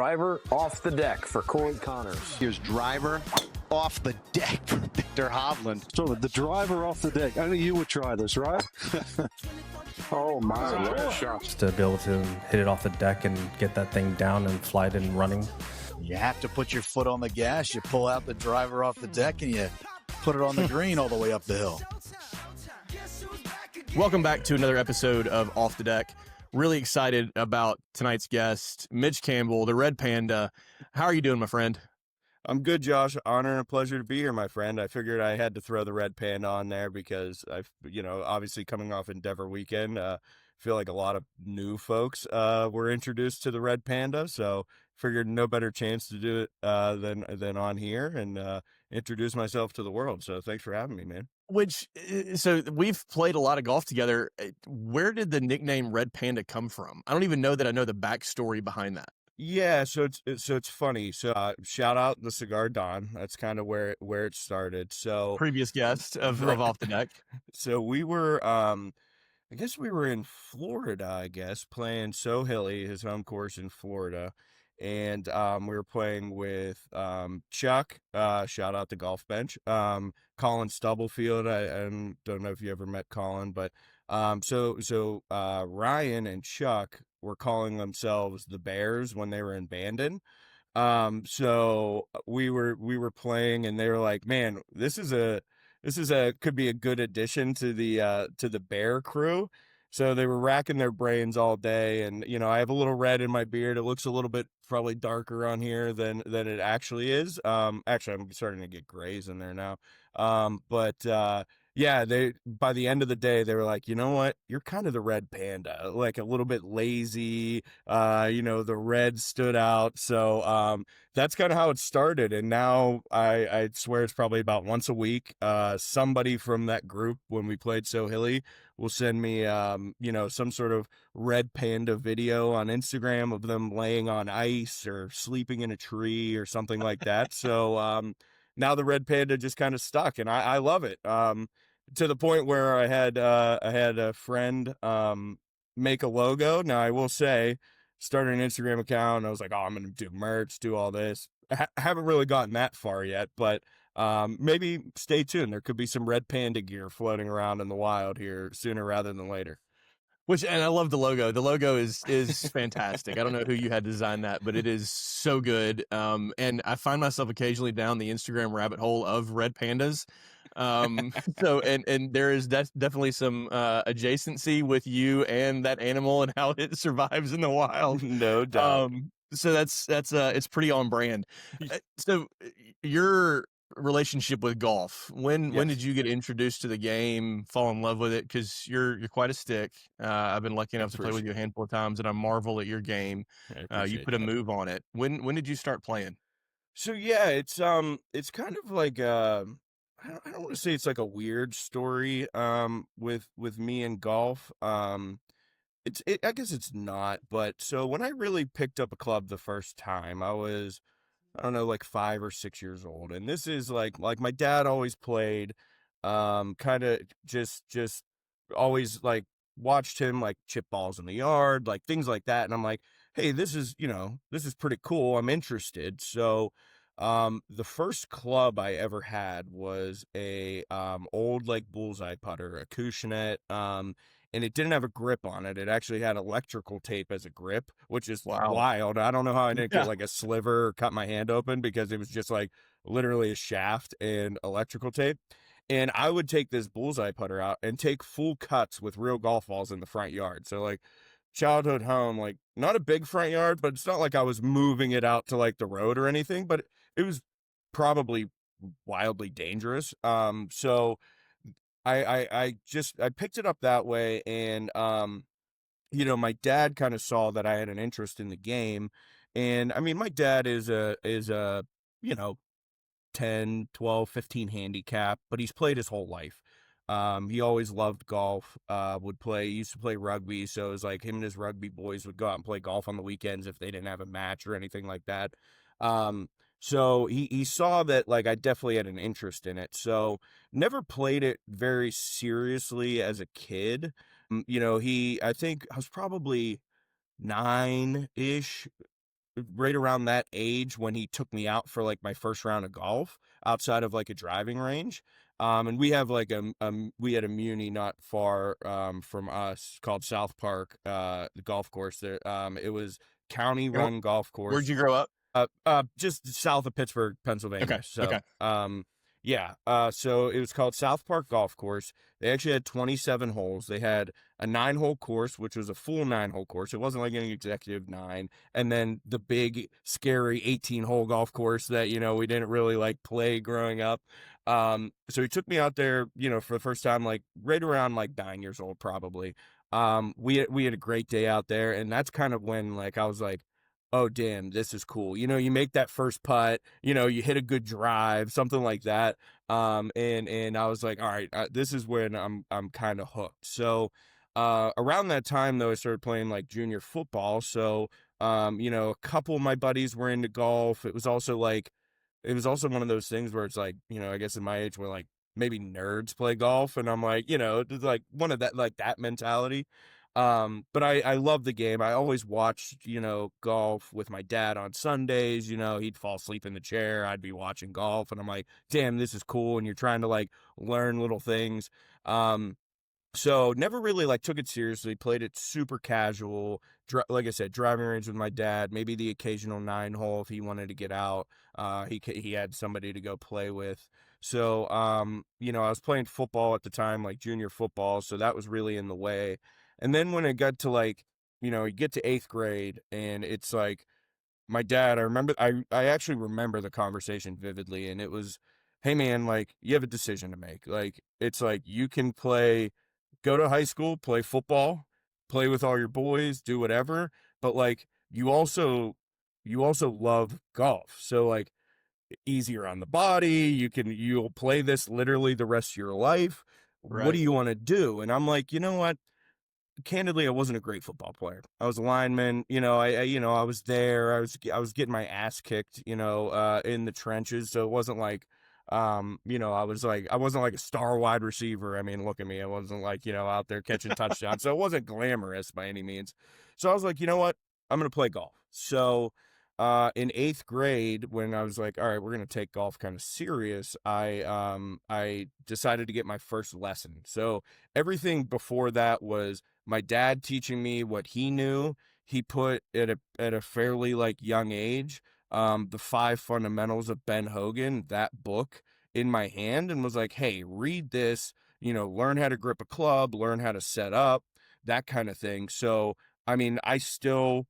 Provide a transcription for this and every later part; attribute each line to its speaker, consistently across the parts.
Speaker 1: Driver off the deck for Corey Connors.
Speaker 2: Here's driver off the deck for Victor Hovland.
Speaker 3: So the driver off the deck. I know you would try this, right?
Speaker 1: Oh my, what a shot.
Speaker 4: Just to be able to hit it off the deck and get that thing down and fly it and running.
Speaker 2: You have to put your foot on the gas. You pull out the driver off the deck and you put it on the green all the way up the hill.
Speaker 5: Welcome back to another episode of Off the Deck. Really excited about tonight's guest, Mitch Campbell, the Red Panda. How are you doing, my friend?
Speaker 6: I'm good, Josh. Honor and a pleasure to be here, my friend. I figured I had to throw the Red Panda on there because obviously coming off Endeavor weekend, feel like a lot of new folks were introduced to the Red Panda, so figured no better chance to do it than on here and introduce myself to the world. So thanks for having me, man.
Speaker 5: So we've played a lot of golf together. Where did the nickname Red Panda come from? I don't even know that I know the backstory behind that.
Speaker 6: Yeah, so it's funny. So shout out the Cigar Don. That's kind of where it started. So
Speaker 5: Previous guest of Off the Deck.
Speaker 6: So we were I guess we were in Florida, playing So Hilly, his home course in Florida. And we were playing with Chuck, shout out to Golf Bench, Colin Stubblefield. I don't know if you ever met Colin, but so Ryan and Chuck were calling themselves the Bears when they were in Bandon. So we were playing, and they were like, "Man, this is could be a good addition to the Bear crew." So they were racking their brains all day, and I have a little red in my beard. It looks a little bit probably darker on here than it actually is. Actually, I'm starting to get grays in there now. Yeah, they by the end of the day they were like, you know what, you're kind of the Red Panda, like a little bit lazy. The red stood out. So that's kind of how it started. And now I swear it's probably about once a week. Somebody from that group when we played So Hilly will send me some sort of Red Panda video on Instagram of them laying on ice or sleeping in a tree or something like that. So now the Red Panda just kind of stuck, and I love it. To the point where I had a friend make a logo. Now I will say, started an Instagram account, and I was like, oh, I'm gonna do merch, do all this. I haven't really gotten that far yet, but maybe stay tuned. There could be some Red Panda gear floating around in the wild here sooner rather than later.
Speaker 5: And I love the logo. The logo is fantastic. I don't know who you had designed that, but it is so good. And I find myself occasionally down the Instagram rabbit hole of Red Pandas. So there is definitely some adjacency with you and that animal and how it survives in the wild.
Speaker 6: No doubt.
Speaker 5: So that's it's pretty on brand. So your relationship with golf, when did you get introduced to the game, fall in love with it? Because you're quite a stick. I've been lucky enough to play with you a handful of times, and I marvel at your game. You put a move on it. When did you start playing?
Speaker 6: So yeah, it's kind of like I don't want to say it's like a weird story with me and golf. I guess it's not, but so when I really picked up a club the first time, I was, I don't know, like 5 or 6 years old. And this is like my dad always played, kind of just always like watched him like chip balls in the yard, like things like that. And I'm like, hey, this is pretty cool. I'm interested. So, the first club I ever had was a, old like bullseye putter, a Cushionet, and it didn't have a grip on it. It actually had electrical tape as a grip, which is wild. I don't know how I didn't get like a sliver or cut my hand open, because it was just like literally a shaft and electrical tape. And I would take this bullseye putter out and take full cuts with real golf balls in the front yard. So like childhood home, like not a big front yard, but it's not like I was moving it out to like the road or anything, but it was probably wildly dangerous. So I picked it up that way, and my dad kind of saw that I had an interest in the game. And I mean, my dad is a 10, 12, 15 handicap, but he's played his whole life. He always loved golf, used to play rugby. So it was like him and his rugby boys would go out and play golf on the weekends if they didn't have a match or anything like that. So he saw that like I definitely had an interest in it. So never played it very seriously as a kid. I think I was probably 9-ish right around that age when he took me out for like my first round of golf outside of like a driving range. And we have like we had a muni not far from us called South Park, the golf course there. It was county run golf course.
Speaker 5: Where'd you grow up?
Speaker 6: Just south of Pittsburgh, Pennsylvania.
Speaker 5: Okay.
Speaker 6: So,
Speaker 5: Okay.
Speaker 6: yeah. So it was called South Park Golf Course. They actually had 27 holes. They had a 9-hole course, which was a full 9-hole course. It wasn't like an executive 9. And then the big, scary 18-hole golf course that, we didn't really like play growing up. So he took me out there, for the first time, like right around like 9 years old, probably. We had a great day out there. And that's kind of when like, I was like, oh, damn, this is cool. You make that first putt, you hit a good drive, something like that. And I was like, all right, this is when I'm kind of hooked. So, around that time though, I started playing like junior football. So, a couple of my buddies were into golf. It was also one of those things where it's like, I guess in my age where like maybe nerds play golf. And I'm like, it's like one of that, like that mentality. But I love the game. I always watched, golf with my dad on Sundays. He'd fall asleep in the chair. I'd be watching golf and I'm like, damn, this is cool. And you're trying to like learn little things. So never really like took it seriously, played it super casual. Like I said, driving range with my dad, maybe the occasional 9-hole if he wanted to get out. He had somebody to go play with. So, I was playing football at the time, like junior football. So that was really in the way. And then when it got to like, you get to 8th grade and it's like my dad, I actually remember the conversation vividly. And it was, hey man, like you have a decision to make. Like, it's like, you can go to high school, play football, play with all your boys, do whatever. But like, you also love golf. So like, easier on the body. You'll play this literally the rest of your life.
Speaker 5: Right.
Speaker 6: What do you want to do? And I'm like, you know what? Candidly, I wasn't a great football player. I was a lineman. I was there. I was getting my ass kicked, in the trenches. So it wasn't like, I wasn't like a star wide receiver. I mean, look at me. I wasn't like, out there catching touchdowns. So it wasn't glamorous by any means. So I was like, you know what? I'm going to play golf. So, in 8th grade, when I was like, all right, we're going to take golf kind of serious, I decided to get my first lesson. So everything before that was my dad teaching me what he knew. He put at a fairly like young age, the 5 fundamentals of Ben Hogan, that book, in my hand and was like, hey, read this, learn how to grip a club, learn how to set up, that kind of thing. So, I mean, I still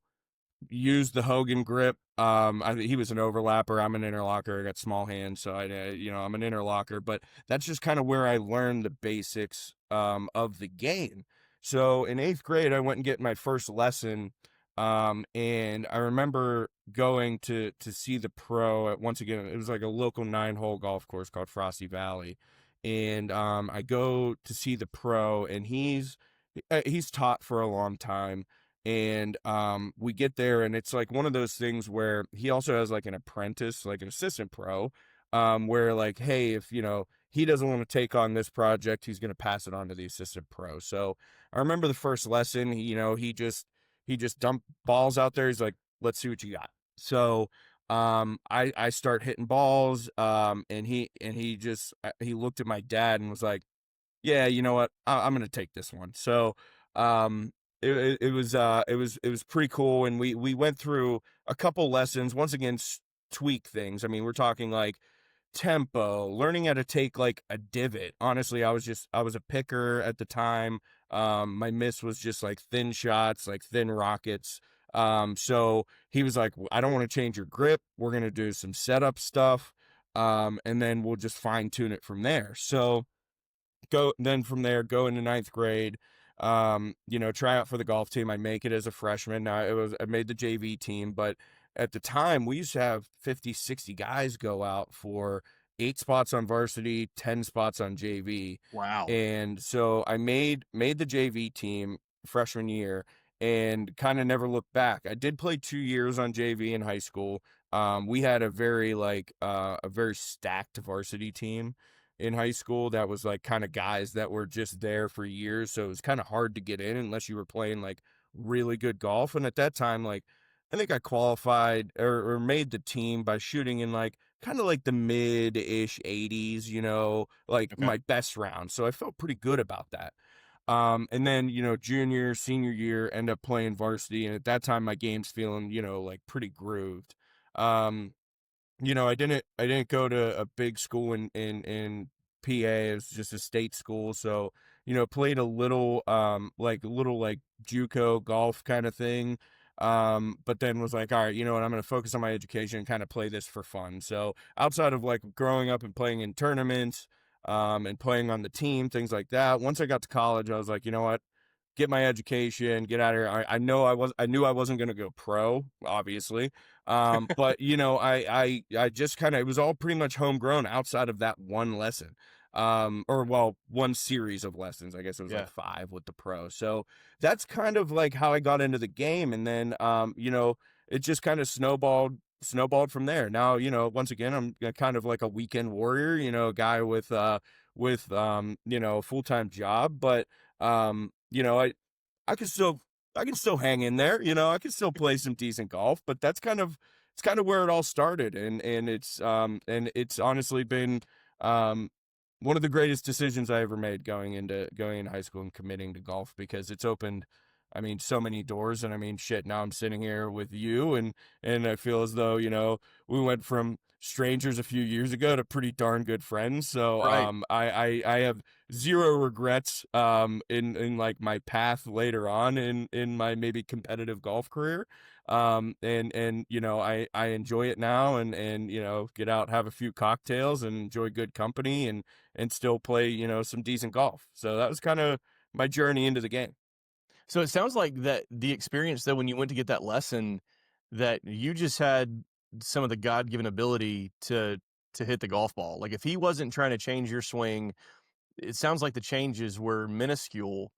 Speaker 6: use the Hogan grip. He was an overlapper. I'm an interlocker. I got small hands, so I'm an interlocker. But that's just kind of where I learned the basics of the game. So in 8th grade, I went and get my first lesson, and I remember going to see the pro. Once again, it was like a local 9-hole golf course called Frosty Valley, and I go to see the pro, and he's taught for a long time. And we get there and it's like one of those things where he also has like an apprentice, like an assistant pro, where like, hey, if he doesn't want to take on this project, he's going to pass it on to the assistant pro. So I remember the first lesson, he just dumped balls out there. He's like, let's see what you got. So I start hitting balls, and he looked at my dad and was like, yeah, you know what, I'm going to take this one. So it was pretty cool, and we went through a couple lessons. Once again, tweak things. I mean, we're talking like tempo, learning how to take like a divot. Honestly, I was a picker at the time. My miss was just like thin shots, like thin rockets. So he was like, I don't want to change your grip. We're gonna do some setup stuff, and then we'll just fine tune it from there. So go into 9th grade. Try out for the golf team. I make it as a freshman. I made the JV team, but at the time we used to have 50, 60 guys go out for 8 spots on varsity, 10 spots on JV.
Speaker 5: Wow.
Speaker 6: And so I made the JV team freshman year and kind of never looked back. I did play 2 years on JV in high school. We had a very stacked varsity team in high school that was like kind of guys that were just there for years. So it was kind of hard to get in unless you were playing like really good golf. And at that time, like I qualified or made the team by shooting in like kind of like the mid-ish 80s, like
Speaker 5: Okay.
Speaker 6: my best round. So I felt pretty good about that. And then, junior, senior year, end up playing varsity. And at that time, my game's feeling, like pretty grooved. Um, I didn't go to a big school in PA. It was just a state school. So, played a little, like JUCO golf kind of thing. But then was like, all right, you know what? I'm going to focus on my education and kind of play this for fun. So outside of like growing up and playing in tournaments, and playing on the team, things like that. Once I got to college, I was like, you know what? Get my education, get out of here. I knew I wasn't going to go pro, obviously. But I just kind of, it was all pretty much homegrown outside of that one lesson. Or well, one series of lessons. I guess it was
Speaker 5: Yeah.
Speaker 6: like 5 with the pro. So that's kind of like how I got into the game. And then, it just kind of snowballed from there. Now, once again, I'm kind of like a weekend warrior, a guy with a full-time job, but, I can still hang in there, I can still play some decent golf, but it's kind of where it all started. And it's honestly been, one of the greatest decisions I ever made going into high school and committing to golf, because it's opened, I mean, so many doors. And I mean, shit, now I'm sitting here with you, and I feel as though, we went from strangers a few years ago to pretty darn good friends. So,
Speaker 5: Right.
Speaker 6: I have zero regrets, in like my path later on in my maybe competitive golf career. And I enjoy it now, and get out, have a few cocktails, and enjoy good company, and still play, some decent golf. So that was kind of my journey into the game.
Speaker 5: So it sounds like that the experience though when you went to get that lesson, that you just had some of the God-given ability to hit the golf ball. Like if he wasn't trying to change your swing, it sounds like the changes were minuscule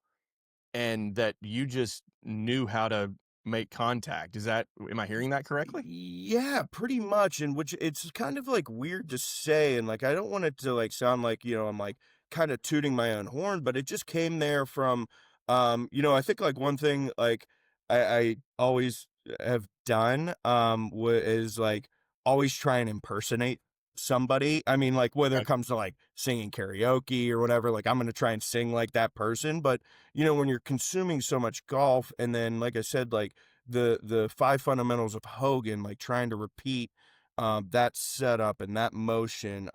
Speaker 5: and that you just knew how to make contact. Am I hearing that correctly?
Speaker 6: Yeah, pretty much. And which it's kind of like weird to say, and like I don't want it to like sound like, I'm like kind of tooting my own horn, but it just came there from, I think like one thing like I always have done is like always try and impersonate somebody. I mean, like whether it
Speaker 5: Okay.
Speaker 6: comes to like singing karaoke or whatever, like I'm gonna try and sing like that person. But when you're consuming so much golf, and then like I said, like the 5 fundamentals of Hogan, like trying to repeat that setup and that motion.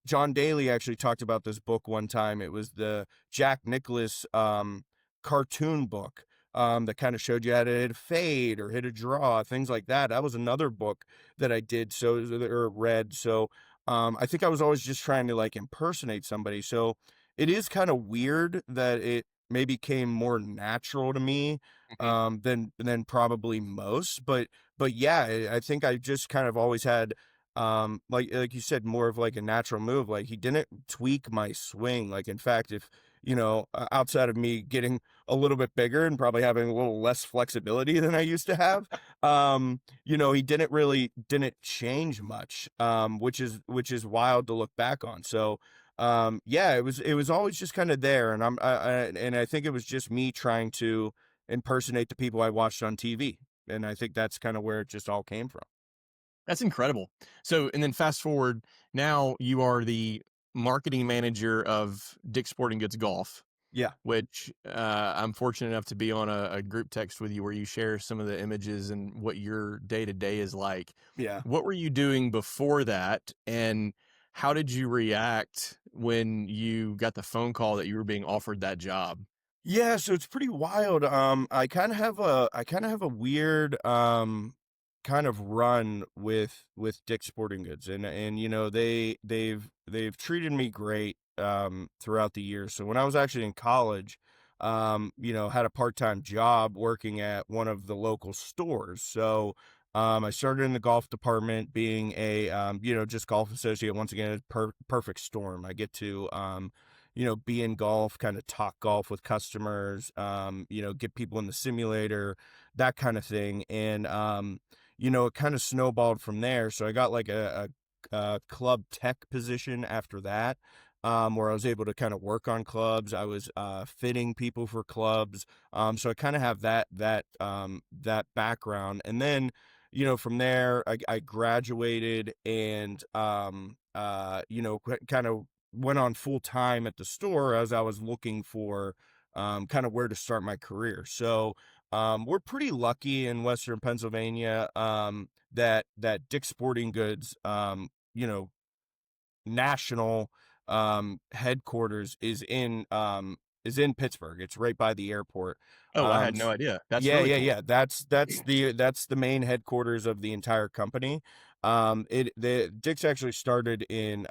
Speaker 6: John Daly actually talked about this book one time. It was the Jack Nicklaus cartoon book, that kind of showed you how to hit a fade or hit a draw, things like that. That was another book that I did or read. So I think I was always just trying to like impersonate somebody. So it is kind of weird that it maybe came more natural to me,
Speaker 5: Mhm.
Speaker 6: than probably most. But yeah, I think I just kind of always had, like you said, more of like a natural move. Like he didn't tweak my swing. Like in fact, if outside of me getting a little bit bigger and probably having a little less flexibility than I used to have, he didn't change much, which is wild to look back on. So yeah, it was always just kind of there. And I think it was just me trying to impersonate the people I watched on TV. And I think that's kind of where it just all came from.
Speaker 5: That's incredible. So, and then fast forward, now you are the marketing manager of Dick's Sporting Goods Golf,
Speaker 6: Yeah.
Speaker 5: which I'm fortunate enough to be on a group text with you where you share some of the images and what your day to day is like.
Speaker 6: Yeah.
Speaker 5: What were you doing before that? And how did you react when you got the phone call that you were being offered that job?
Speaker 6: Yeah, so it's pretty wild. I kind of have a weird kind of run with Dick's Sporting Goods, and they've treated me great throughout the years. So when I was actually in college, had a part-time job working at one of the local stores. So I started in the golf department, being a just golf associate. Once again, it's perfect storm. I get to be in golf, kind of talk golf with customers, get people in the simulator, that kind of thing. And, it kind of snowballed from there. So I got like a club tech position after that. where I was able to kind of work on clubs. I was fitting people for clubs. So I kind of have that background. And then, from there, I graduated and, kind of went on full time at the store as I was looking for kind of where to start my career. So we're pretty lucky in Western Pennsylvania that Dick's Sporting Goods, national headquarters is in Pittsburgh. It's right by the airport.
Speaker 5: Oh, I had no idea. That's
Speaker 6: Yeah,
Speaker 5: really
Speaker 6: yeah,
Speaker 5: cool.
Speaker 6: yeah. That's the main headquarters of the entire company. The Dick's actually started in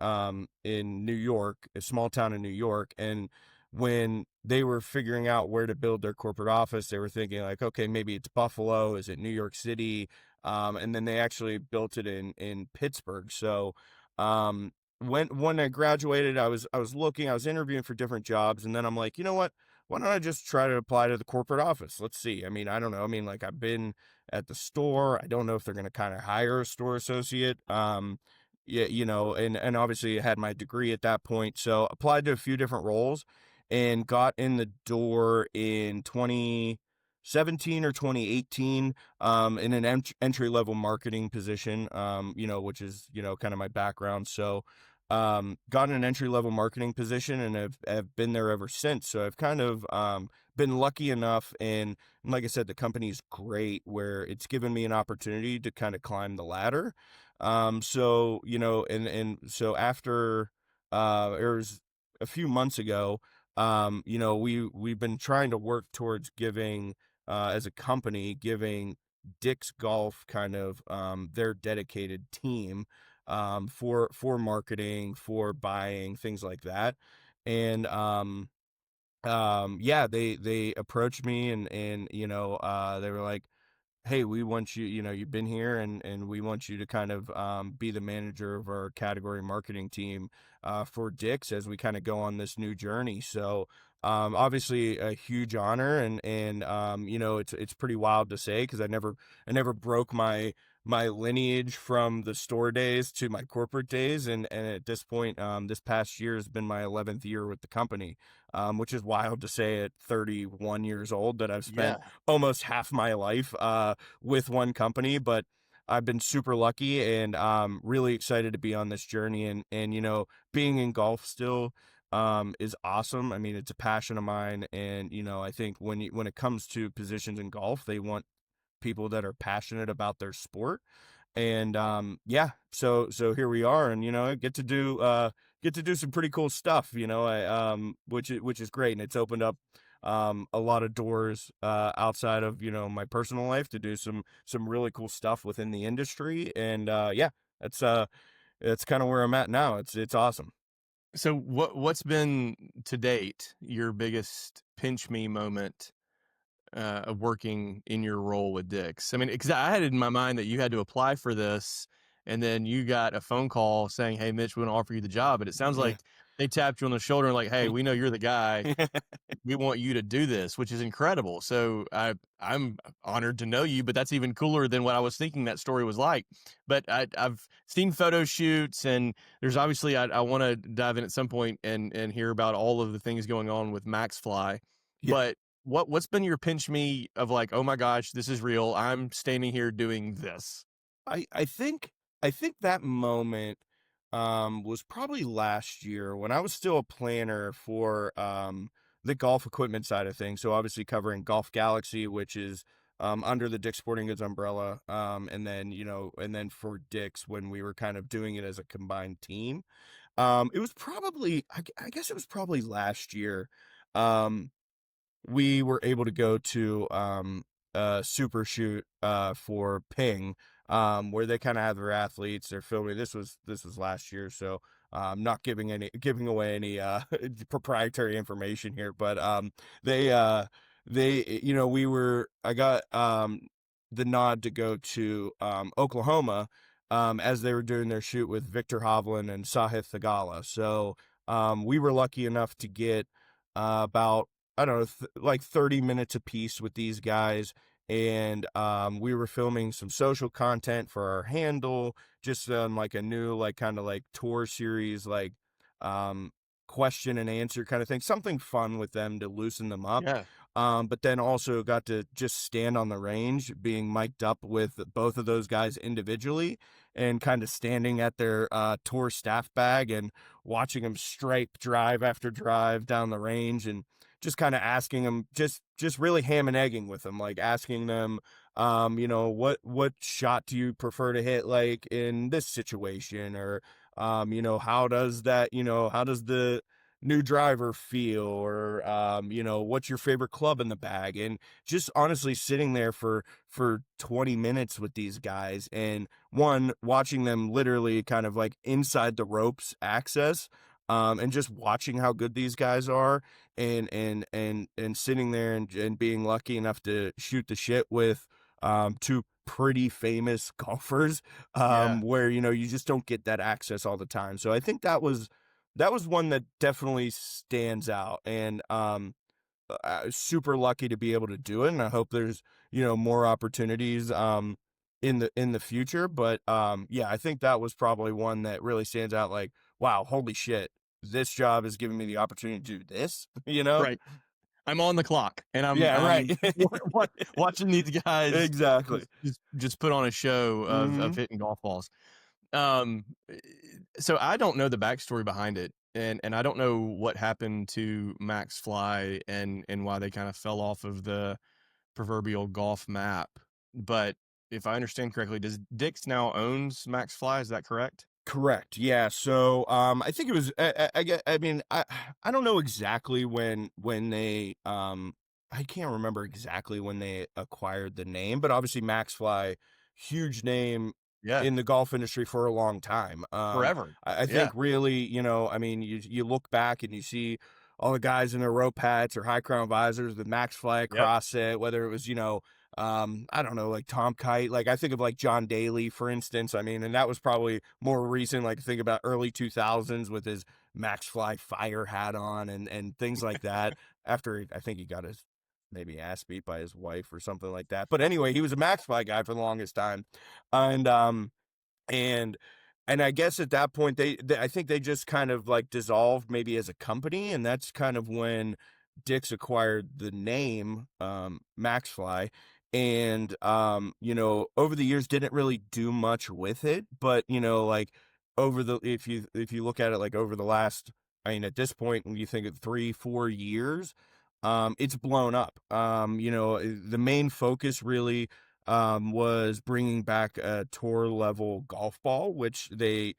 Speaker 6: New York, a small town in New York, and when they were figuring out where to build their corporate office, they were thinking like, okay, maybe it's Buffalo, is it New York City? And then they actually built it in Pittsburgh. So um when I graduated, I was looking, I was interviewing for different jobs, and then I'm like, you know what? Why don't I just try to apply to the corporate office? Let's see. I mean, I don't know. I mean, like I've been at the store. I don't know if they're going to kind of hire a store associate. Yeah, and obviously I had my degree at that point, so applied to a few different roles, and got in the door in 2017 or 2018, in an entry level marketing position, which is kind of my background. So got an entry level marketing position and have been there ever since. So I've kind of been lucky enough, and like I said, the company's great where it's given me an opportunity to kind of climb the ladder. So and so after it was a few months ago, we've been trying to work towards giving, as a company, giving Dick's Golf kind of their dedicated team, for marketing, for buying, things like that. And yeah, they approached me, and they were like, hey, we want you, you've been here, and we want you to kind of be the manager of our category marketing team for Dick's as we kind of go on this new journey. So obviously a huge honor, and it's pretty wild to say, because I never broke my lineage from the store days to my corporate days, and at this point, this past year has been my 11th year with the company, which is wild to say at 31 years old, that I've
Speaker 5: Yeah.
Speaker 6: spent almost half my life with one company. But I've been super lucky, and really excited to be on this journey, and being in golf still is awesome. I mean, it's a passion of mine, and I think when it comes to positions in golf, they want people that are passionate about their sport. And yeah, so here we are, and I get to do some pretty cool stuff, which is great, and it's opened up a lot of doors outside of my personal life, to do some really cool stuff within the industry. And yeah, that's kind of where I'm at now. It's awesome.
Speaker 5: So what's been to date your biggest pinch me moment of working in your role with Dick's? I mean, because I had it in my mind that you had to apply for this, and then you got a phone call saying, "Hey, Mitch, we want to offer you the job." But it sounds
Speaker 6: Yeah.
Speaker 5: like they tapped you on the shoulder and like, "Hey, we know you're the guy. We want you to do this," which is incredible. So I'm honored to know you, but that's even cooler than what I was thinking that story was like. But I've seen photo shoots, and there's obviously I want to dive in at some point and hear about all of the things going on with Max Fly.
Speaker 6: Yeah.
Speaker 5: But what's been your pinch me of like, oh my gosh, this is real. I'm standing here doing this.
Speaker 6: I think that moment was probably last year, when I was still a planner for the golf equipment side of things. So obviously covering Golf Galaxy, which is under the Dick's Sporting Goods umbrella, and then for Dick's, when we were kind of doing it as a combined team. It was probably, I guess it was probably last year. Um, we were able to go to super shoot for Ping, where they kind of have their athletes, they're filming. This was last year, so not giving away any proprietary information here. But they I got the nod to go to Oklahoma, as they were doing their shoot with Victor Hovland and Sahith Thagala. So we were lucky enough to get about, I don't know, like 30 minutes a piece with these guys. And we were filming some social content for our handle, just like a new, like, kind of like tour series, like um question and answer kind of thing, something fun with them to loosen them up.
Speaker 5: Yeah.
Speaker 6: But then also got to just stand on the range, being mic'd up with both of those guys individually and kind of standing at their tour staff bag and watching them stripe drive after drive down the range, and just kind of asking them, just really ham and egging with them, like asking them, what shot do you prefer to hit, like in this situation, or how does the new driver feel, or what's your favorite club in the bag, and just honestly sitting there for 20 minutes with these guys, and watching them literally kind of like inside the ropes access, and just watching how good these guys are, and sitting there and being lucky enough to shoot the shit with two pretty famous golfers, where you just don't get that access all the time. So I think that was one that definitely stands out, and super lucky to be able to do it, and I hope there's more opportunities in the future. But yeah, I think that was probably one that really stands out, like, wow, holy shit, this job is giving me the opportunity to do this.
Speaker 5: Right. I'm on the clock, and I'm
Speaker 6: right.
Speaker 5: watching these guys
Speaker 6: Exactly.
Speaker 5: just put on a show of hitting golf balls. So I don't know the backstory behind it, and I don't know what happened to Max Fly and why they kind of fell off of the proverbial golf map. But if I understand correctly, does Dick's now owns Max Fly? Is that correct?
Speaker 6: Correct. Yeah. So, I think it was, I don't know exactly when they, I can't remember exactly when they acquired the name, but obviously MaxFly, huge name
Speaker 5: Yeah.
Speaker 6: in the golf industry for a long time.
Speaker 5: Forever.
Speaker 6: I think really, you look back and you see all the guys in their rope hats or high crown visors with MaxFly across it, whether it was, I don't know, like Tom Kite, like I think of like John Daly, for instance. I mean, and that was probably more recent, like think about early 2000s with his MaxFly fire hat on and things like that. After I think he got his maybe ass beat by his wife or something like that. But anyway, he was a MaxFly guy for the longest time. And I guess at that point they I think they just kind of like dissolved maybe as a company, and that's kind of when Dick's acquired the name MaxFly, and over the years didn't really do much with it, but like over the if you look at it like over the last, I mean, at this point when you think of 3-4 years, it's blown up. The main focus really was bringing back a tour level golf ball, which they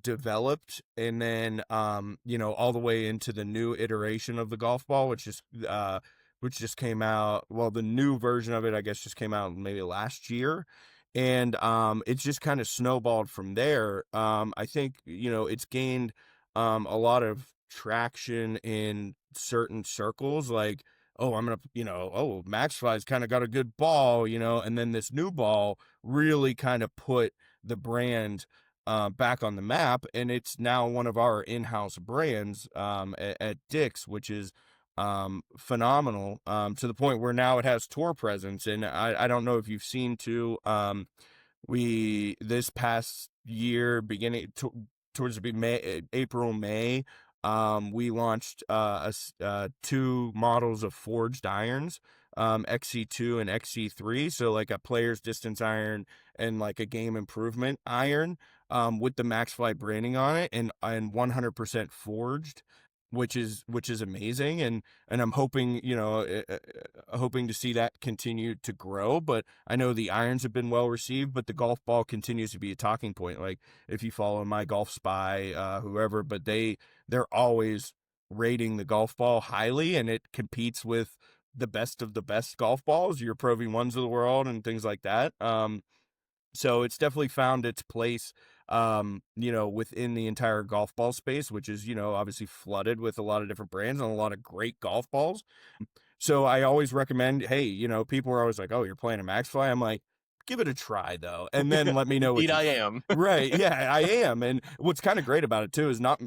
Speaker 6: developed, and then all the way into the new iteration of the golf ball, which just came out. Well, the new version of it, I guess, just came out maybe last year, and it's just kind of snowballed from there. I think it's gained a lot of traction in certain circles, like, oh, I'm gonna, MaxFly's kind of got a good ball, and then this new ball really kind of put the brand back on the map, and it's now one of our in-house brands at Dick's, which is phenomenal, to the point where now it has tour presence. And I don't know if you've seen too, we this past year, beginning towards April, May, we launched 2 models of forged irons, XC2 and XC3, so like a player's distance iron and like a game improvement iron, with the MaxFly branding on it, and 100% forged, which is amazing, and I'm hoping hoping to see that continue to grow. But I know the irons have been well received, but the golf ball continues to be a talking point. Like if you follow My Golf Spy, whoever, but they're always rating the golf ball highly, and it competes with the best of the best golf balls, your Pro V1s of the world and things like that. So it's definitely found its place, within the entire golf ball space, which is, obviously flooded with a lot of different brands and a lot of great golf balls. So I always recommend, hey, people are always like, oh, you're playing a MaxFly. I'm like, give it a try though, and then let me know what
Speaker 5: I am.
Speaker 6: Right. Yeah, I am. And what's kind of great about it too is not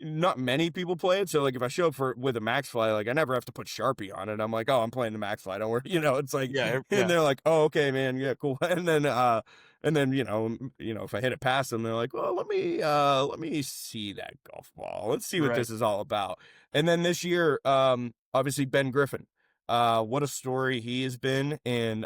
Speaker 6: not many people play it. So like if I show up with a max fly, like I never have to put Sharpie on it. I'm like, oh, I'm playing the max fly. Don't worry. It's like,
Speaker 5: Yeah,
Speaker 6: and they're like, oh, okay, man. Yeah, cool. And then, if I hit it past them, they're like, well, let me see that golf ball. Let's see what
Speaker 5: Right.
Speaker 6: this is all about. And then this year, obviously Ben Griffin, what a story he has been. And,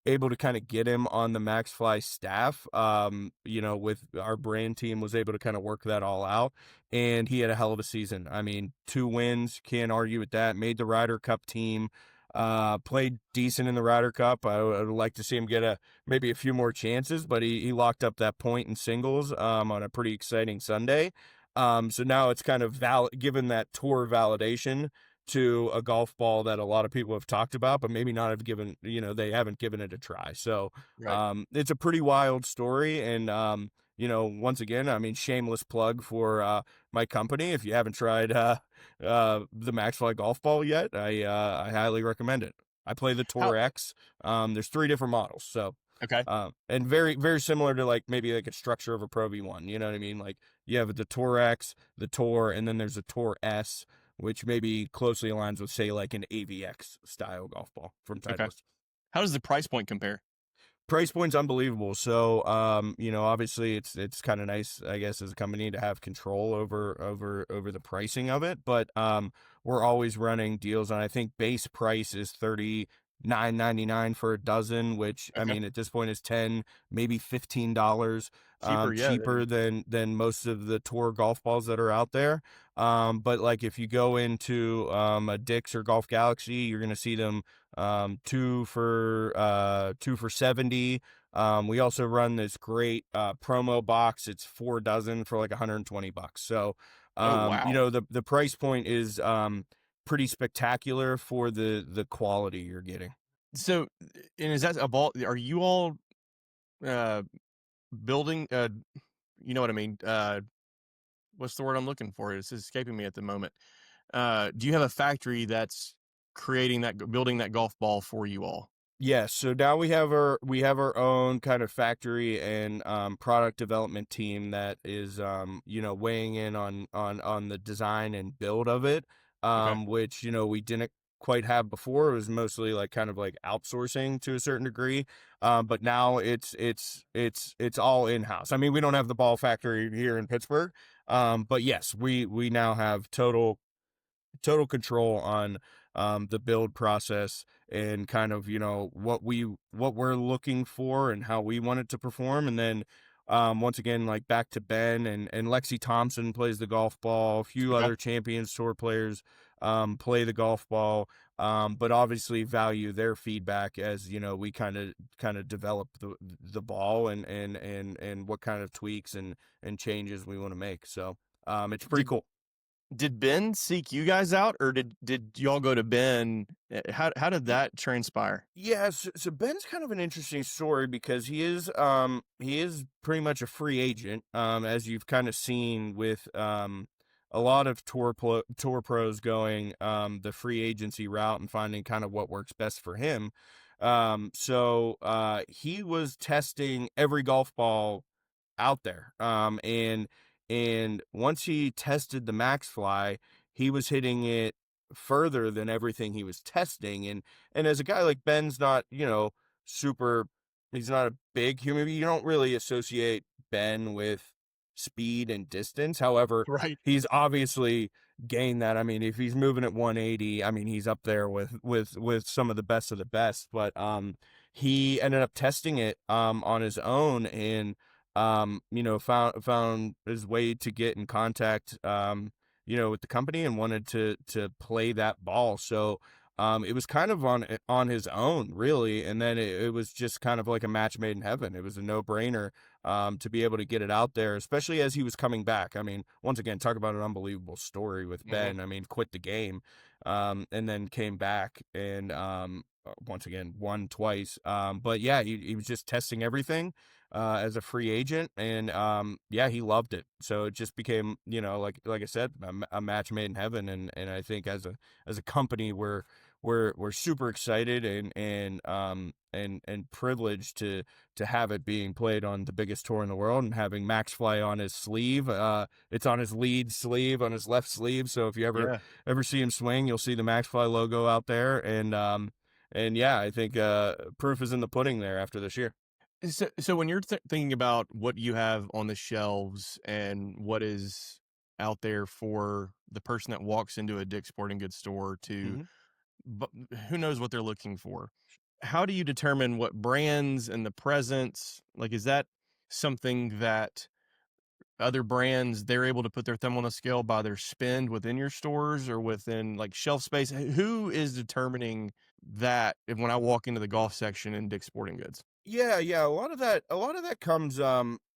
Speaker 6: able to kind of get him on the Max Fly staff, with our brand team was able to kind of work that all out. And he had a hell of a season. I mean, 2 wins, can't argue with that. Made the Ryder Cup team, played decent in the Ryder Cup. I would like to see him get maybe a few more chances, but he locked up that point in singles on a pretty exciting Sunday. So now it's kind of given that tour validation to a golf ball that a lot of people have talked about, but maybe not have given, they haven't given it a try. So,
Speaker 5: Right.
Speaker 6: it's a pretty wild story. And, once again, I mean, shameless plug for, my company. If you haven't tried, the Maxfly golf ball yet, I highly recommend it. I play the Tour
Speaker 5: How-
Speaker 6: X. There's 3 different models. So,
Speaker 5: Okay.
Speaker 6: and very, very similar to like maybe like a structure of a Pro V1, you know what I mean? Like you have the Tour X, the Tour, and then there's a Tour S, which maybe closely aligns with, say, like an AVX style golf ball from
Speaker 5: Okay.
Speaker 6: Titleist.
Speaker 5: How does the price point compare?
Speaker 6: Price point's unbelievable. So, obviously it's kind of nice, I guess, as a company to have control over the pricing of it. But we're always running deals, and I think base price is $39.99 for a dozen, which I
Speaker 5: Okay.
Speaker 6: mean at this point is $10, maybe $15
Speaker 5: Cheaper, yeah.
Speaker 6: cheaper than most of the tour golf balls that are out there. But like if you go into a Dick's or Golf Galaxy, you're gonna see them 2 for 70. We also run this great promo box. It's 4 dozen for like $120. So
Speaker 5: Oh, wow.
Speaker 6: the price point is pretty spectacular for the quality you're getting.
Speaker 5: So, and is that a ball? Are you all building? You know what I mean? What's the word I'm looking for? It's escaping me at the moment. Do you have a factory that's building that golf ball for you all?
Speaker 6: Yes, so now we have our own kind of factory and product development team that is weighing in on the design and build of it,
Speaker 5: Okay.
Speaker 6: which we didn't quite have before. It was mostly like kind of like outsourcing to a certain degree, but now it's all in house. I mean, we don't have the ball factory here in Pittsburgh, but yes, we now have total control on the build process and kind of what we're looking for and how we want it to perform. And then once again, like back to Ben and Lexi Thompson plays the golf ball. A few
Speaker 5: Okay.
Speaker 6: other Champions Tour players play the golf ball, but obviously value their feedback as we kind of develop the ball and what kind of tweaks and changes we want to make. So it's pretty cool.
Speaker 5: Did Ben seek you guys out, or did y'all go to Ben? How did that transpire?
Speaker 6: Yeah, so Ben's kind of an interesting story because he is pretty much a free agent, as you've kind of seen with a lot of tour pros going the free agency route and finding kind of what works best for him. So he was testing every golf ball out there. And once he tested the Max Fly, he was hitting it further than everything he was testing. And as a guy like Ben's not, super, he's not a big human being. You don't really associate Ben with speed and distance. However,
Speaker 5: Right.
Speaker 6: he's obviously gained that. I mean, if he's moving at 180, I mean, he's up there with some of the best. But he ended up testing it on his own and found his way to get in contact with the company and wanted to play that ball. So it was kind of on his own, really. And then it was just kind of like a match made in heaven. It was a no-brainer to be able to get it out there, especially as he was coming back. I mean, once again, talk about an unbelievable story with Ben. I mean, quit the game and then came back and once again won twice. But yeah, he was just testing everything as a free agent, and he loved it. So it just became, like I said, a match made in heaven. And I think as a company, we're we're super excited and privileged to have it being played on the biggest tour in the world, and having Max Fly on his sleeve. It's on his lead sleeve, on his left sleeve. So if you
Speaker 5: Yeah.
Speaker 6: ever see him swing, you'll see the Max Fly logo out there. And yeah, I think proof is in the pudding there after this year.
Speaker 5: So when you're thinking about what you have on the shelves and what is out there for the person that walks into a Dick's Sporting Goods store to,
Speaker 6: Mm-hmm.
Speaker 5: but who knows what they're looking for? How do you determine what brands and the presence? Like, is that something that other brands, they're able to put their thumb on the scale by their spend within your stores or within like shelf space? Who is determining that when I walk into the golf section in Dick's Sporting Goods?
Speaker 6: Yeah. A lot of that comes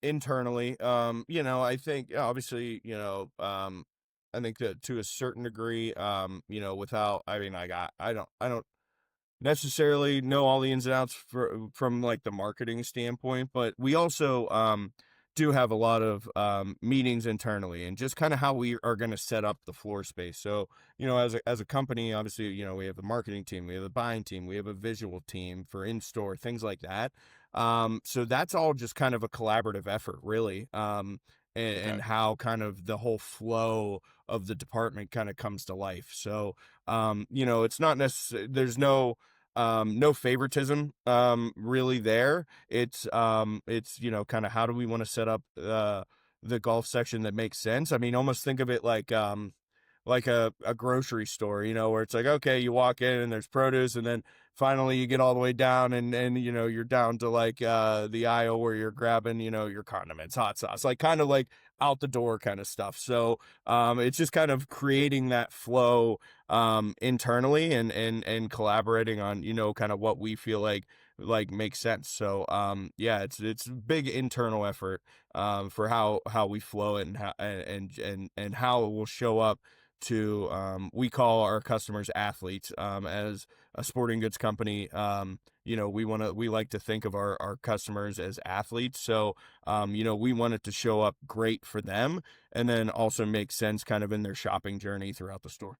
Speaker 6: internally. I think obviously, I think that to a certain degree, without I mean, I don't necessarily know all the ins and outs from like the marketing standpoint, but we also do have a lot of meetings internally and just kind of how we are going to set up the floor space. So, as a company, obviously, we have the marketing team, we have the buying team, we have a visual team for in-store, things like that. So that's all just kind of a collaborative effort, really. And
Speaker 5: Okay.
Speaker 6: how kind of the whole flow of the department kind of comes to life. So, it's not necessarily, there's no favoritism really there. It's kind of how do we want to set up the golf section that makes sense. I mean, almost think of it like a grocery store, where it's like, okay, you walk in and there's produce, and then finally you get all the way down and you're down to like the aisle where you're grabbing, your condiments, hot sauce, like kind of like out the door kind of stuff. So it's just kind of creating that flow internally and collaborating on, kind of what we feel like makes sense. So yeah, it's a big internal effort for how we flow it and how it will show up to we call our customers athletes. As a sporting goods company, we like to think of our customers as athletes. So we want it to show up great for them, and then also make sense kind of in their shopping journey throughout the store.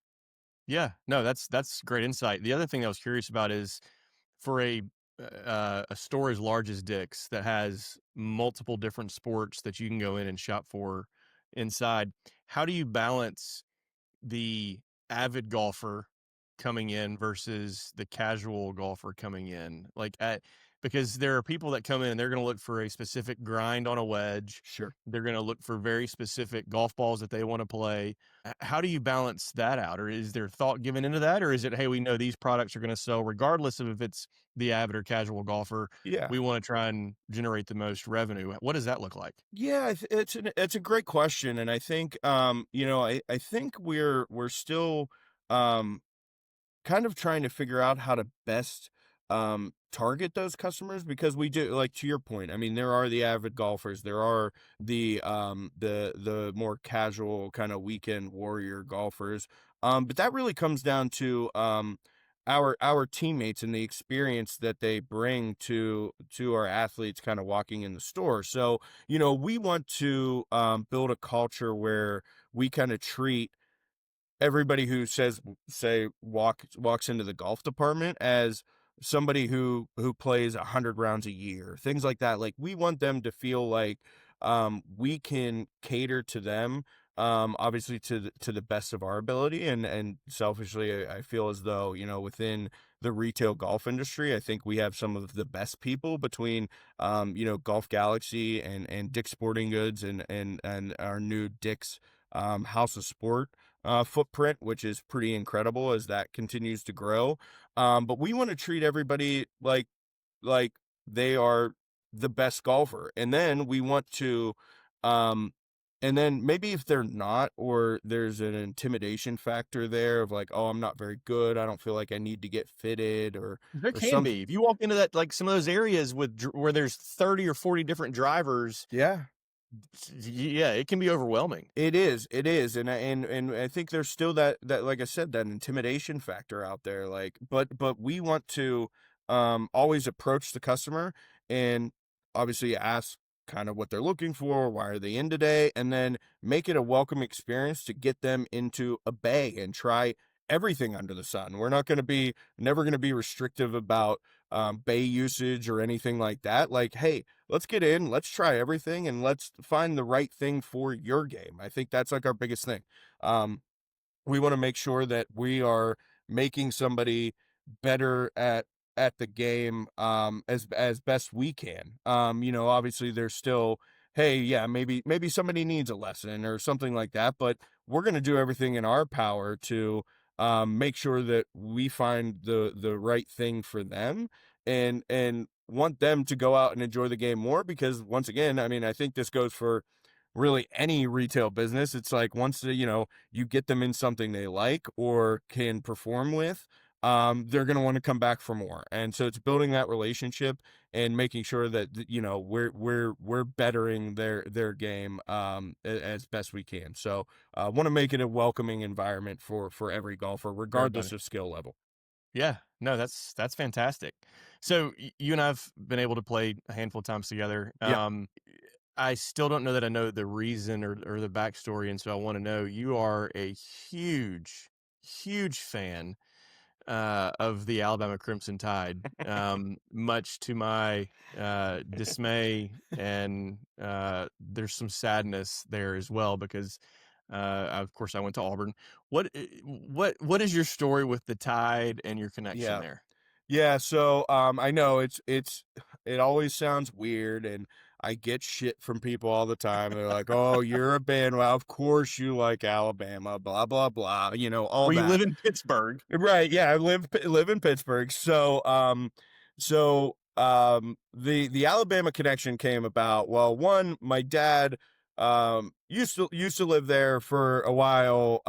Speaker 5: Yeah, no, that's great insight. The other thing I was curious about is for a store as large as Dick's that has multiple different sports that you can go in and shop for inside, how do you balance the avid golfer coming in versus the casual golfer coming in? Because there are people that come in and they're going to look for a specific grind on a wedge.
Speaker 6: Sure.
Speaker 5: They're going to look for very specific golf balls that they want to play. How do you balance that out? Or is there thought given into that? Or is it, hey, we know these products are going to sell regardless of if it's the avid or casual golfer?
Speaker 6: Yeah.
Speaker 5: We want to try and generate the most revenue. What does that look like?
Speaker 6: Yeah, it's a great question, and I think I think we're still um kind of trying to figure out how to best target those customers, because we do, like, to your point, I mean, there are the avid golfers, there are the more casual kind of weekend warrior golfers, but that really comes down to our teammates and the experience that they bring to our athletes kind of walking in the store. So we want to build a culture where we kind of treat everybody who walks into the golf department as somebody who plays 100 rounds a year, things like that. Like, we want them to feel like we can cater to them, obviously to the best of our ability. And selfishly, I feel as though, within the retail golf industry, I think we have some of the best people between Golf Galaxy and Dick's Sporting Goods and our new Dick's House of Sport footprint, which is pretty incredible as that continues to grow. But we want to treat everybody like they are the best golfer, and then we want to, and then maybe if they're not, or there's an intimidation factor there of like, oh, I'm not very good, I don't feel like I need to get fitted,
Speaker 5: There
Speaker 6: or
Speaker 5: can
Speaker 6: some.
Speaker 5: be. If you walk into that, like some of those areas where there's 30 or 40 different drivers,
Speaker 6: Yeah.
Speaker 5: yeah, it can be overwhelming.
Speaker 6: It is, and I think there's still that like I said, that intimidation factor out there. Like, but we want to always approach the customer and obviously ask kind of what they're looking for, why are they in today, and then make it a welcome experience to get them into a bay and try everything under the sun. We're not going to be never going to be restrictive about bay usage or anything like that. Like, hey, let's get in, let's try everything, and let's find the right thing for your game. I think that's like our biggest thing. We want to make sure that we are making somebody better at the game as best we can. Obviously there's still, hey, yeah, maybe somebody needs a lesson or something like that, but we're going to do everything in our power to make sure that we find the right thing for them, and want them to go out and enjoy the game more, because once again, I mean, I think this goes for really any retail business. It's like, once you get them in something they like or can perform with, they're going to want to come back for more. And so it's building that relationship and making sure that we're bettering their game as best we can. So want to make it a welcoming environment for every golfer, regardless of skill level.
Speaker 5: Yeah, no, that's fantastic. So you and I've been able to play a handful of times together.
Speaker 6: Yeah.
Speaker 5: I still don't know that I know the reason or the backstory, and so I want to know. You are a huge, huge fan of the Alabama Crimson Tide, much to my dismay, and there's some sadness there as well, because of course I went to Auburn. What is your story with the Tide and your connection there?
Speaker 6: Yeah, so I know it always sounds weird, and I get shit from people all the time. They're like, "Oh, you're a bandwagon. Of course you like Alabama, blah blah blah." All
Speaker 5: Well,
Speaker 6: that.
Speaker 5: you live in Pittsburgh,
Speaker 6: Right? Yeah, I live in Pittsburgh. So the Alabama connection came about. Well, one, my dad used to live there for a while.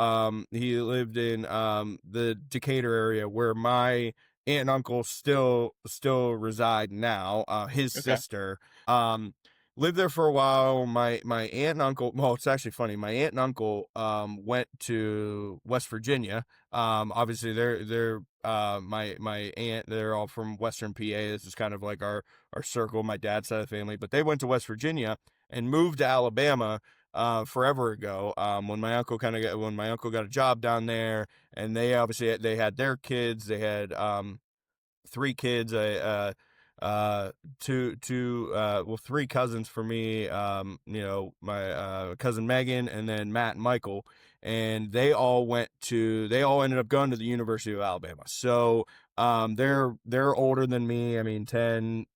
Speaker 6: He lived in the Decatur area, where my aunt and uncle still reside now. His
Speaker 5: Okay.
Speaker 6: sister lived there for a while. My aunt and uncle, well, it's actually funny, my aunt and uncle went to West Virginia. Obviously they're my aunt, they're all from Western PA. This is kind of like our circle, my dad's side of the family, but they went to West Virginia and moved to Alabama forever ago, when my uncle got a job down there, and they had their kids. They had 3 kids, three cousins for me, my cousin Megan, and then Matt and Michael, and they all ended up going to the University of Alabama. So they're older than me. I mean, 10,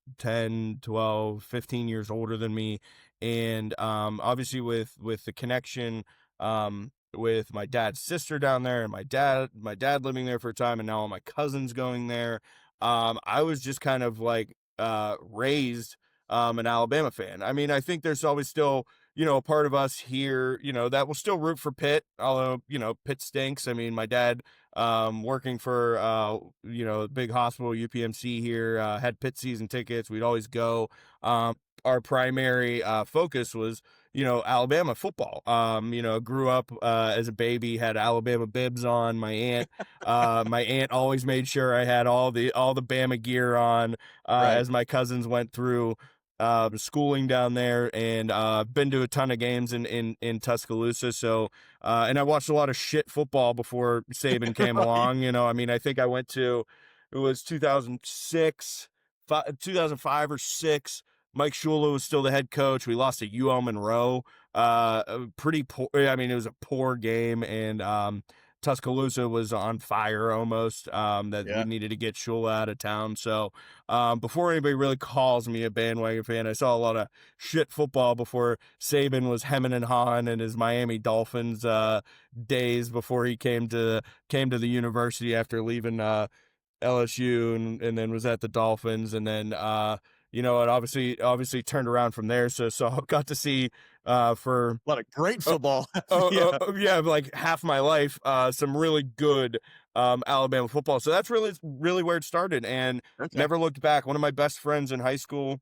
Speaker 6: 12, 15 years older than me. And obviously with the connection with my dad's sister down there, and my dad living there for a time, and now all my cousins going there, I was just kind of like raised an Alabama fan. I mean, I think there's always still, a part of us here, that will still root for Pitt, although, Pitt stinks. I mean, my dad working for a big hospital, UPMC here, had Pitt season tickets. We'd always go. Our primary focus was, Alabama football. Grew up as a baby, had Alabama bibs on. My aunt always made sure I had all the Bama gear on,
Speaker 5: Right.
Speaker 6: as my cousins went through schooling down there, and been to a ton of games in Tuscaloosa. So and I watched a lot of shit football before Saban came
Speaker 5: Right.
Speaker 6: along. I mean, I think I went to, it was 2005 or 6. Mike Shula was still the head coach. We lost to UL Monroe. Pretty poor. I mean, it was a poor game, and Tuscaloosa was on fire almost. We needed to get Shula out of town. So before anybody really calls me a bandwagon fan, I saw a lot of shit football before Saban was hemming and hawing in his Miami Dolphins days, before he came to the university after leaving LSU, and then was at the Dolphins, and then it obviously turned around from there. So I got to see for
Speaker 5: A lot of great football.
Speaker 6: like half my life, some really good Alabama football. So that's really where it started, and never looked back. One of my best friends in high school,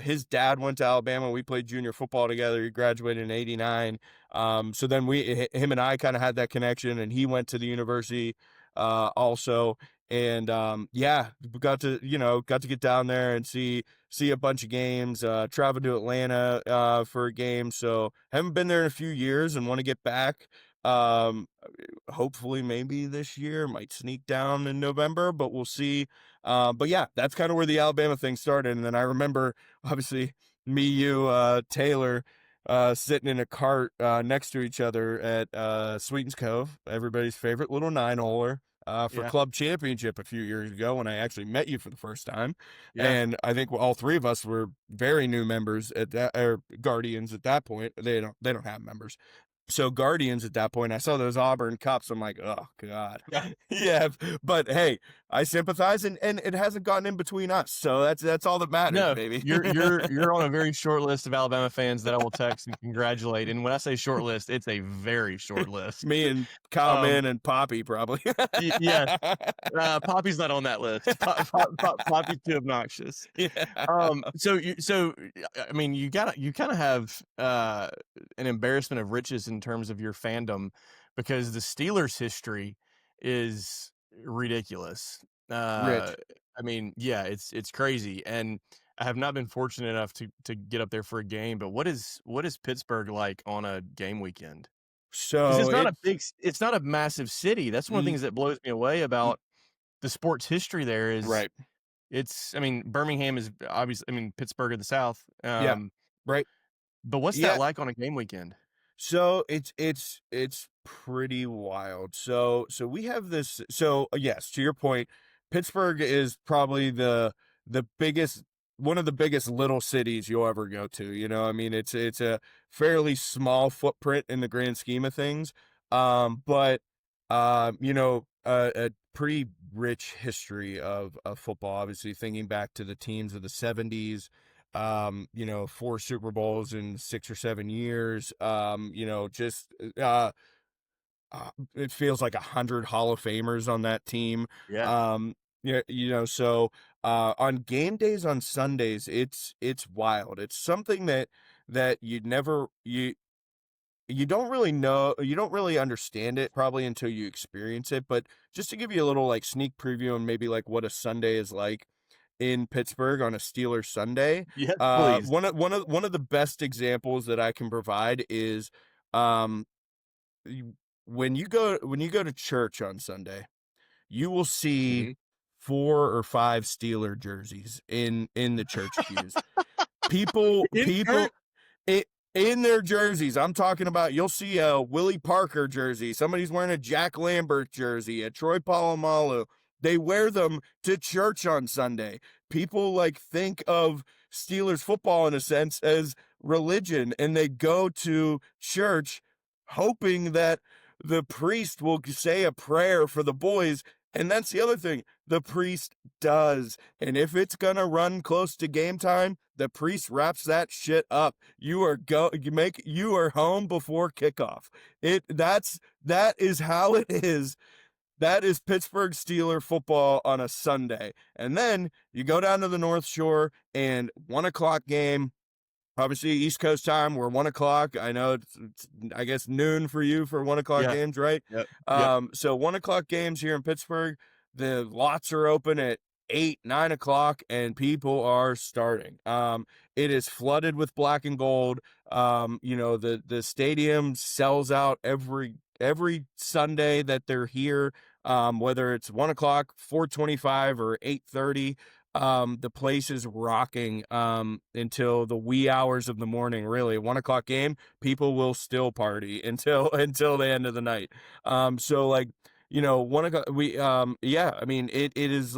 Speaker 6: his dad went to Alabama. We played junior football together. He graduated in '89. So then him and I kind of had that connection, and he went to the university also. And got to get down there and see a bunch of games. Traveled to Atlanta for a game. So haven't been there in a few years and want to get back. Hopefully maybe this year, might sneak down in November, but we'll see. But yeah, that's kind of where the Alabama thing started. And then I remember, obviously, me, you, Taylor, sitting in a cart next to each other at Sweetens Cove, everybody's favorite little 9-holer. For
Speaker 5: Yeah.
Speaker 6: club championship a few years ago when I actually met you for the first time.
Speaker 5: Yeah.
Speaker 6: And I think all three of us were very new members at that, or Guardians at that point. They don't have members. So Guardians at that point, I saw those Auburn cups. I'm like, oh God. Yeah. But hey, I sympathize, and it hasn't gotten in between us. So that's all that matters,
Speaker 5: No,
Speaker 6: baby.
Speaker 5: you're on a very short list of Alabama fans that I will text and congratulate. And when I say short list, it's a very short list.
Speaker 6: Me and Kyle Min and Poppy probably.
Speaker 5: Yeah. Poppy's not on that list. Poppy's too obnoxious.
Speaker 6: Yeah.
Speaker 5: So I mean, you kind of have an embarrassment of riches in terms of your fandom, because the Steelers' history is ridiculous.
Speaker 6: Rich.
Speaker 5: I mean, yeah, it's crazy, and I have not been fortunate enough to get up there for a game. But what is Pittsburgh like on a game weekend?
Speaker 6: So
Speaker 5: it's not a massive city. That's one of the things that blows me away about the sports history there is
Speaker 6: right.
Speaker 5: I mean, Birmingham is obviously, I mean, Pittsburgh of the South.
Speaker 6: Yeah. Right.
Speaker 5: But what's that like on a game weekend?
Speaker 6: So it's pretty wild. So we have this. So yes, to your point, Pittsburgh is probably the biggest, one of the biggest little cities you'll ever go to. You know, I mean, it's a fairly small footprint in the grand scheme of things. But you know, a pretty rich history of football. Obviously, thinking back to the teams of the '70s. You know, 4 Super Bowls in 6 or 7 years. You know, just it feels like 100 Hall of Famers on that team.
Speaker 5: Yeah.
Speaker 6: Yeah, you know, so on game days on Sundays, it's wild. It's something that you never you don't really know, you don't really understand it probably until you experience it. But just to give you a little like sneak preview and maybe like what a Sunday is like in Pittsburgh on a Steelers Sunday.
Speaker 5: Yes, please.
Speaker 6: One of the best examples that I can provide is when you go to church on Sunday, you will see 4 or 5 Steeler jerseys in the church pews. People in their jerseys. I'm talking about, you'll see a Willie Parker jersey. Somebody's wearing a Jack Lambert jersey, a Troy Polamalu. They wear them to church on Sunday. People like think of Steelers football in a sense as religion, and they go to church hoping that the priest will say a prayer for the boys. And that's the other thing. The priest does. And if it's going to run close to game time, the priest wraps that shit up. You are home before kickoff. That is how it is. That is Pittsburgh Steeler football on a Sunday. And then you go down to the North Shore and 1:00 game. Obviously, East Coast time, we're 1:00. I know it's I guess noon for you for 1:00 games, right?
Speaker 5: Yep.
Speaker 6: So 1:00 games here in Pittsburgh. The lots are open at 8, 9 o'clock, and people are starting. It is flooded with black and gold. You know, the stadium sells out every Sunday that they're here. Whether it's 1:00, 4:25, or 8:30. The place is rocking until the wee hours of the morning. Really, 1:00 game, people will still party until the end of the night. So like, you know, 1:00 yeah, I mean it is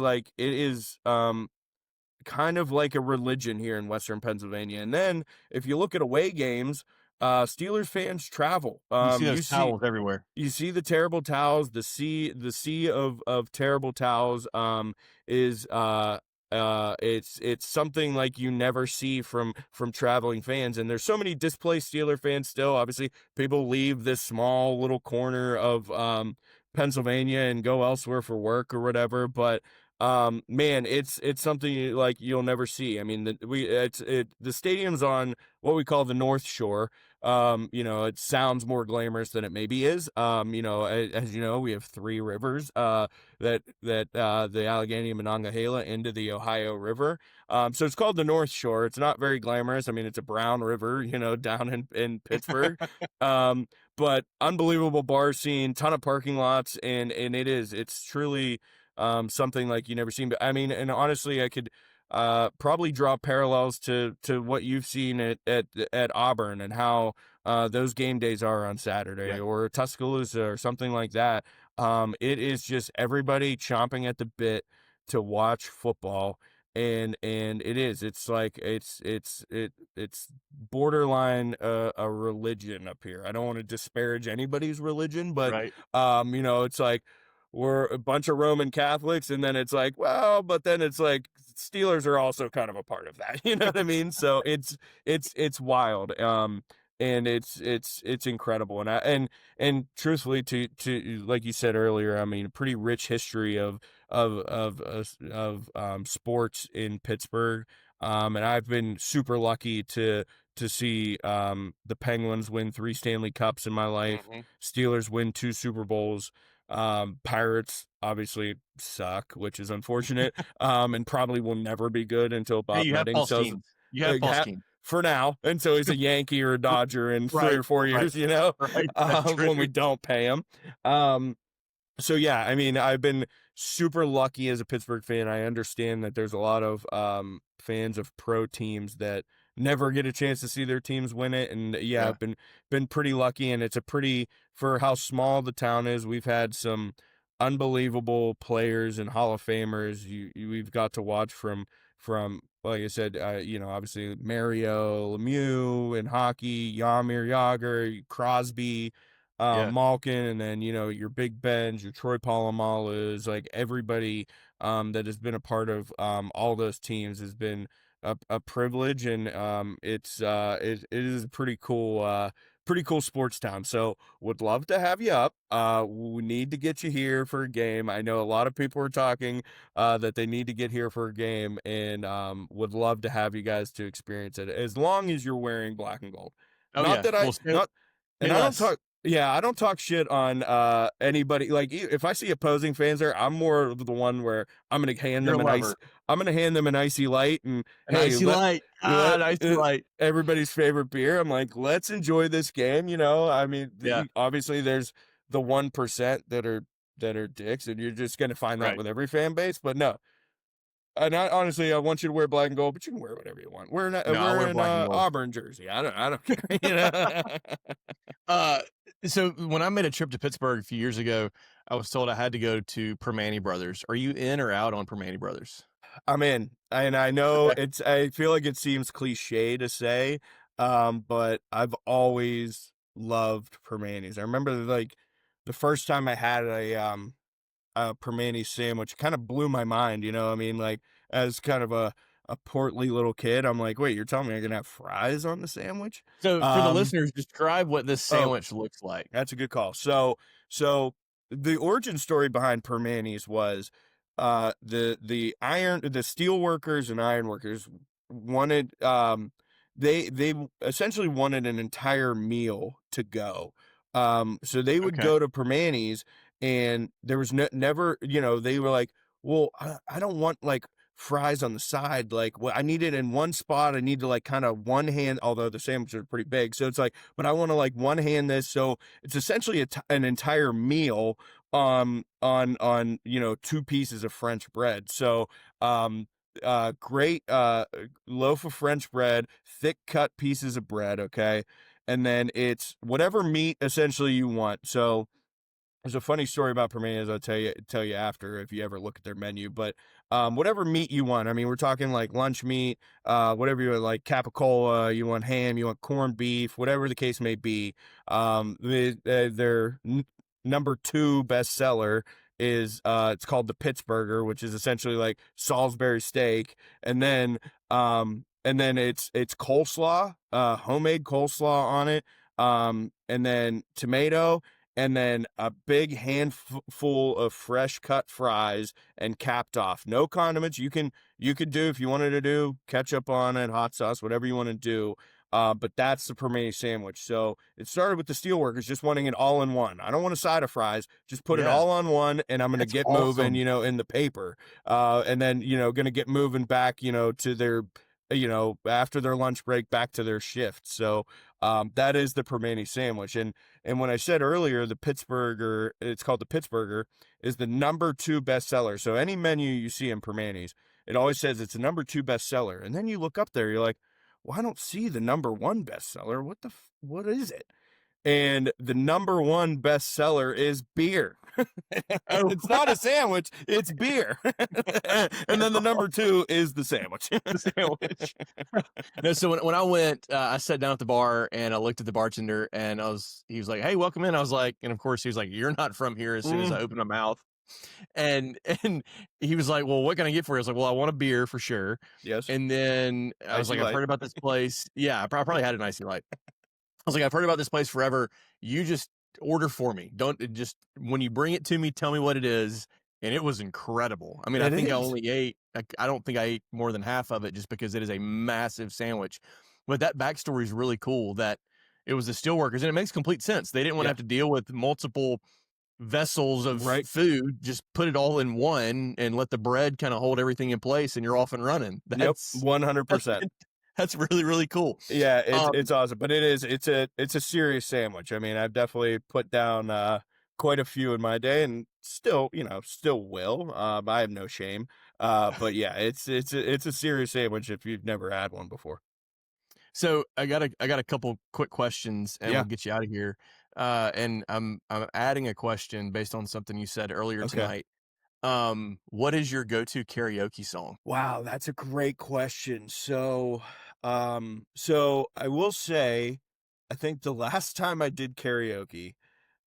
Speaker 6: kind of like a religion here in Western Pennsylvania. And then if you look at away games, Steelers fans travel.
Speaker 5: You see those towels everywhere.
Speaker 6: You see the terrible towels. The sea of terrible towels is it's something like you never see from traveling fans. And there's so many displaced Steeler fans still. Obviously, people leave this small little corner of Pennsylvania and go elsewhere for work or whatever. But Man, it's something like you'll never see. I mean, the stadium's on what we call the North Shore. It sounds more glamorous than it maybe is. As you know, we have three rivers, the Allegheny, Monongahela into the Ohio River. So it's called the North Shore. It's not very glamorous. I mean, it's a brown river, down in Pittsburgh. But unbelievable bar scene, ton of parking lots, and it's truly something like you never seen. But I mean, and honestly, I could probably draw parallels to what you've seen at Auburn and how those game days are on Saturday, or Tuscaloosa or something like that. It is just everybody chomping at the bit to watch football. And it's like it's borderline a religion up here. I don't want to disparage anybody's religion, but
Speaker 5: Right.
Speaker 6: it's like we're a bunch of Roman Catholics, and then it's like, well, but then it's like Steelers are also kind of a part of that. You know what I mean? So it's wild. And it's incredible. And truthfully, to like you said earlier, I mean, a pretty rich history of sports in Pittsburgh. And I've been super lucky to see the Penguins win 3 Stanley Cups in my life. Steelers win 2 Super Bowls. Pirates obviously suck, which is unfortunate. And probably will never be good until Bob
Speaker 5: Hey, you have
Speaker 6: Nutting
Speaker 5: Paul
Speaker 6: sells.
Speaker 5: Skeens. You have Paul Skeens.
Speaker 6: For now, until he's a Yankee or a Dodger in 3 or 4 years,
Speaker 5: Right. That's
Speaker 6: when we don't pay him. So yeah, I mean, I've been super lucky as a Pittsburgh fan. I understand that there's a lot of fans of pro teams that never get a chance to see their teams win it, and yeah, I've been pretty lucky, and it's a pretty, for how small the town is, we've had some unbelievable players and Hall of Famers we've got to watch from like I said, obviously Mario Lemieux in hockey, Jaromir Jagr, Crosby, Malkin, and then your Big Bens, your Troy Polamalu's, like everybody that has been a part of all those teams has been a privilege, and it is a pretty cool sports town. So would love to have you up. We need to get you here for a game. I know a lot of people are talking that they need to get here for a game, and would love to have you guys to experience it, as long as you're wearing black and gold.
Speaker 5: Oh,
Speaker 6: Not
Speaker 5: yeah.
Speaker 6: that I
Speaker 5: Well,
Speaker 6: not and I don't
Speaker 5: less.
Speaker 6: talk. Yeah, I don't talk shit on anybody. Like, if I see opposing fans there, I'm more of the one where I'm gonna hand
Speaker 5: You're
Speaker 6: them
Speaker 5: a
Speaker 6: an
Speaker 5: lover.
Speaker 6: I'm gonna hand them an icy light, and
Speaker 5: An
Speaker 6: hey,
Speaker 5: icy light.
Speaker 6: let
Speaker 5: An icy light.
Speaker 6: everybody's favorite beer. I'm like, let's enjoy this game. I mean,
Speaker 5: Yeah.
Speaker 6: obviously there's the 1% that are dicks, and you're just gonna find that
Speaker 5: Right.
Speaker 6: with every fan base. But no, and honestly, I want you to wear black and gold, but you can wear whatever you want. We're not,
Speaker 5: No, I'll
Speaker 6: we're
Speaker 5: wear
Speaker 6: in
Speaker 5: black and gold.
Speaker 6: Auburn jersey. I don't care.
Speaker 5: So when I made a trip to Pittsburgh a few years ago, I was told I had to go to Permane Brothers. Are you in or out on Permane Brothers?
Speaker 6: I'm in, and I know
Speaker 5: Okay.
Speaker 6: I feel like it seems cliche to say, but I've always loved Permanis. I remember like the first time I had a Permane sandwich, kind of blew my mind. I mean, like, as kind of a portly little kid, I'm like, wait, you're telling me I can have fries on the sandwich?
Speaker 5: So for the listeners, describe what this sandwich looks like.
Speaker 6: That's a good call. So the origin story behind Permanis was the steel workers and iron workers wanted they essentially wanted an entire meal to go. So they would
Speaker 5: Okay.
Speaker 6: go to Permanis, and there was never, they were like, well, I don't want like fries on the side. Like, I need it in one spot. I need to like kind of one hand, although the sandwiches are pretty big. So it's like, but I want to like one hand this. So it's essentially an entire meal on 2 pieces of French bread. So great loaf of French bread, thick cut pieces of bread, okay? And then it's whatever meat essentially you want. So there's a funny story about Permanis I'll tell you after, if you ever look at their menu. But whatever meat you want. I mean, we're talking like lunch meat, whatever you want, like capicola, you want ham, you want corned beef, whatever the case may be. Their number 2 bestseller is it's called the Pittsburgher, which is essentially like Salisbury steak, and then it's coleslaw, homemade coleslaw on it, and then tomato. and then a big handful of fresh cut fries and capped off. No condiments. You could do, if you wanted to do ketchup on it, hot sauce, whatever you want to do. But that's the permane sandwich. So it started with the steelworkers just wanting it all in one. I don't want a side of fries. Just put it
Speaker 5: Yeah.
Speaker 6: all on one, and I'm going to
Speaker 5: That's
Speaker 6: get
Speaker 5: awesome.
Speaker 6: moving, in the paper. And then, going to get moving back, to their, after their lunch break, back to their shift. So that is the permane sandwich. And when I said earlier, the Pittsburgher, it's called the Pittsburgher, is the #2 bestseller. So any menu you see in Permane's, it always says it's the #2 bestseller. And then you look up there, you're like, well, I don't see the #1 bestseller. What is it? And the #1 bestseller is beer.
Speaker 5: Oh.
Speaker 6: It's not a sandwich, it's beer. And then the #2 is the sandwich.
Speaker 5: The sandwich. No, so when I went, I sat down at the bar and I looked at the bartender and he was like, "Hey, welcome in." I was like, and of course he was like, "You're not from here." As soon as I opened my mouth, and he was like, "Well, what can I get for you?" I was like, "Well, I want a beer for sure."
Speaker 6: Yes.
Speaker 5: And then I was
Speaker 6: Icy
Speaker 5: like, "I've
Speaker 6: Light.
Speaker 5: heard about this place." Yeah, I probably had an icy light. I was like, "I've heard about this place forever. You just order for me. Don't just when you bring it to me, tell me what it is." And it was incredible. I mean, I
Speaker 6: It
Speaker 5: think I
Speaker 6: is.
Speaker 5: only ate. I don't think I ate more than half of it, just because it is a massive sandwich. But that backstory is really cool. That it was the steelworkers, and it makes complete sense. They didn't want to
Speaker 6: Yeah.
Speaker 5: have to deal with multiple vessels of
Speaker 6: Right.
Speaker 5: food. Just put it all in one and let the bread kind of hold everything in place, and you're off and running.
Speaker 6: Yep,
Speaker 5: That's
Speaker 6: 100%.
Speaker 5: that's really, really cool.
Speaker 6: Yeah,
Speaker 5: Um,
Speaker 6: it's awesome, but it's a serious sandwich. I mean, I've definitely put down quite a few in my day, and still, still will. I have no shame. But yeah, it's a serious sandwich if you've never had one before.
Speaker 5: So I got a couple quick questions, and
Speaker 6: Yeah.
Speaker 5: we'll get you out of here. And I'm adding a question based on something you said earlier
Speaker 6: Okay.
Speaker 5: tonight. What is your go-to karaoke song?
Speaker 6: Wow, that's a great question. So I will say, I think the last time I did karaoke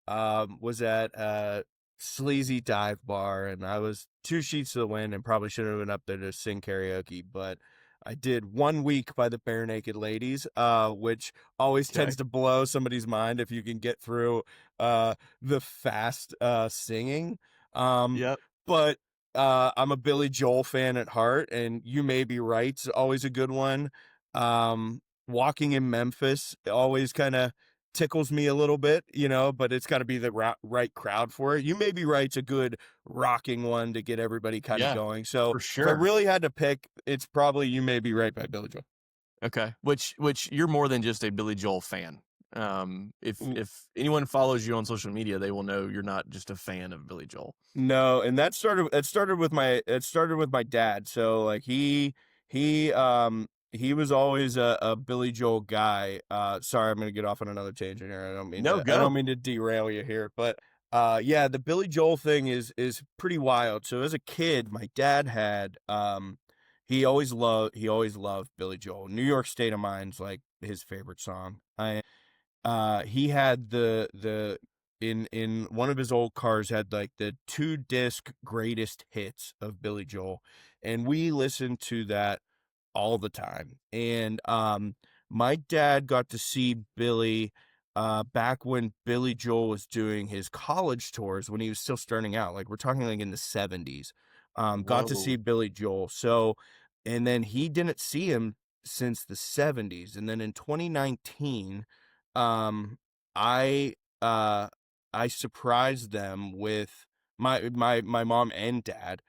Speaker 6: was at a sleazy dive bar, and I was 2 sheets to the wind and probably shouldn't have been up there to sing karaoke, but I did 1 week by the Bare Naked Ladies, which always
Speaker 5: Okay.
Speaker 6: tends to blow somebody's mind if you can get through the fast singing.
Speaker 5: Yep.
Speaker 6: But I'm a Billy Joel fan at heart, and You May Be Right's always a good one. Walking in Memphis always kind of tickles me a little bit, but it's got to be the right crowd for it. You May Be Right's a good rocking one to get everybody kind of
Speaker 5: Yeah,
Speaker 6: going. So
Speaker 5: for
Speaker 6: if I
Speaker 5: sure.
Speaker 6: really had to pick, it's probably You May Be Right by Billy Joel.
Speaker 5: Okay. Which you're more than just a Billy Joel fan. If
Speaker 6: Mm.
Speaker 5: anyone follows you on social media, they will know you're not just a fan of Billy Joel.
Speaker 6: No, and it started with my dad. So like he was always a Billy Joel guy. Sorry, I'm gonna get off on another tangent here.
Speaker 5: No,
Speaker 6: I
Speaker 5: go.
Speaker 6: don't mean to derail you here, but yeah, the Billy Joel thing is pretty wild. So as a kid, my dad had he always loved Billy Joel. New York State of Mind's like his favorite song. He had the in one of his old cars had like the 2-disc greatest hits of Billy Joel, and we listened to that all the time. And my dad got to see Billy back when Billy Joel was doing his college tours, when he was still starting out. Like, we're talking like in the 70s. Got to
Speaker 5: Whoa.
Speaker 6: see Billy Joel. So, and then he didn't see him since the 70s. And then in 2019, um I uh I surprised them with my mom and dad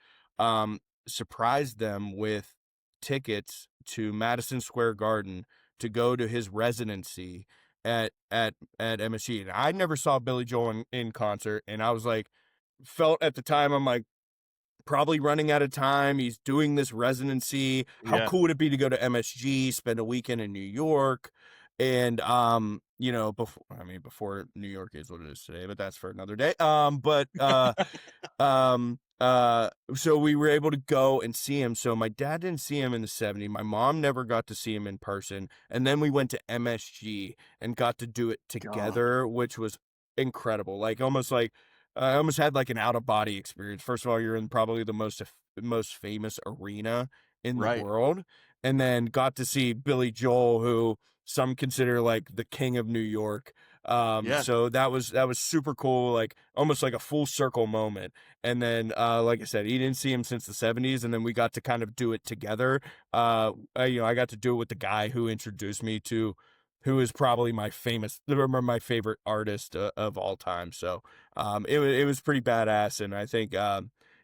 Speaker 6: surprised them with tickets to Madison Square Garden to go to his residency at MSG. And I never saw Billy Joel in concert, and I was like, felt at the time, I'm like, probably running out of time. He's doing this residency. How
Speaker 5: Yeah.
Speaker 6: cool would it be to go to MSG, spend a weekend in New York? And before New York is what it is today, but that's for another day. So we were able to go and see him. So my dad didn't see him in the 70s. My mom never got to see him in person. And then we went to MSG and got to do it together, which was incredible. Like, I almost had like an out of body experience. First of all, you're in probably the most famous arena in the
Speaker 5: Right.
Speaker 6: world, and then got to see Billy Joel, who some consider like the king of New York.
Speaker 5: Yeah.
Speaker 6: So that was super cool, like almost like a full circle moment. And then, like I said, he didn't see him since the 70s, and then we got to kind of do it together. I got to do it with the guy who introduced me to, who is probably my favorite artist of all time. So, it was pretty badass, and I think,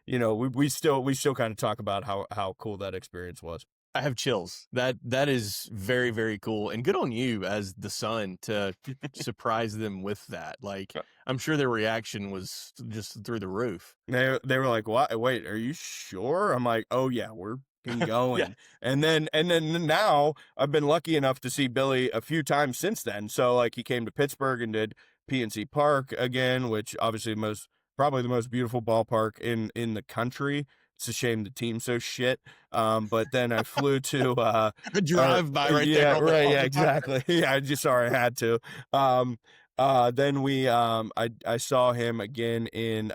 Speaker 6: we still kind of talk about how cool that experience was.
Speaker 5: I have chills. That is very, very cool, and good on you as the son to surprise them with that. Like, I'm sure their reaction was just through the roof.
Speaker 6: They were like, "What? Wait, are you sure?" I'm like, "Oh yeah, we're
Speaker 5: Yeah.
Speaker 6: going." And then now I've been lucky enough to see Billy a few times since then. So like he came to Pittsburgh and did PNC Park again, which obviously probably the most beautiful ballpark in the country. It's a shame the team's so shit. But then I flew to
Speaker 5: A drive by right there.
Speaker 6: yeah,
Speaker 5: on the-
Speaker 6: right,
Speaker 5: on
Speaker 6: yeah,
Speaker 5: the-
Speaker 6: exactly. Yeah, I just sorry I had to. Then I saw him again in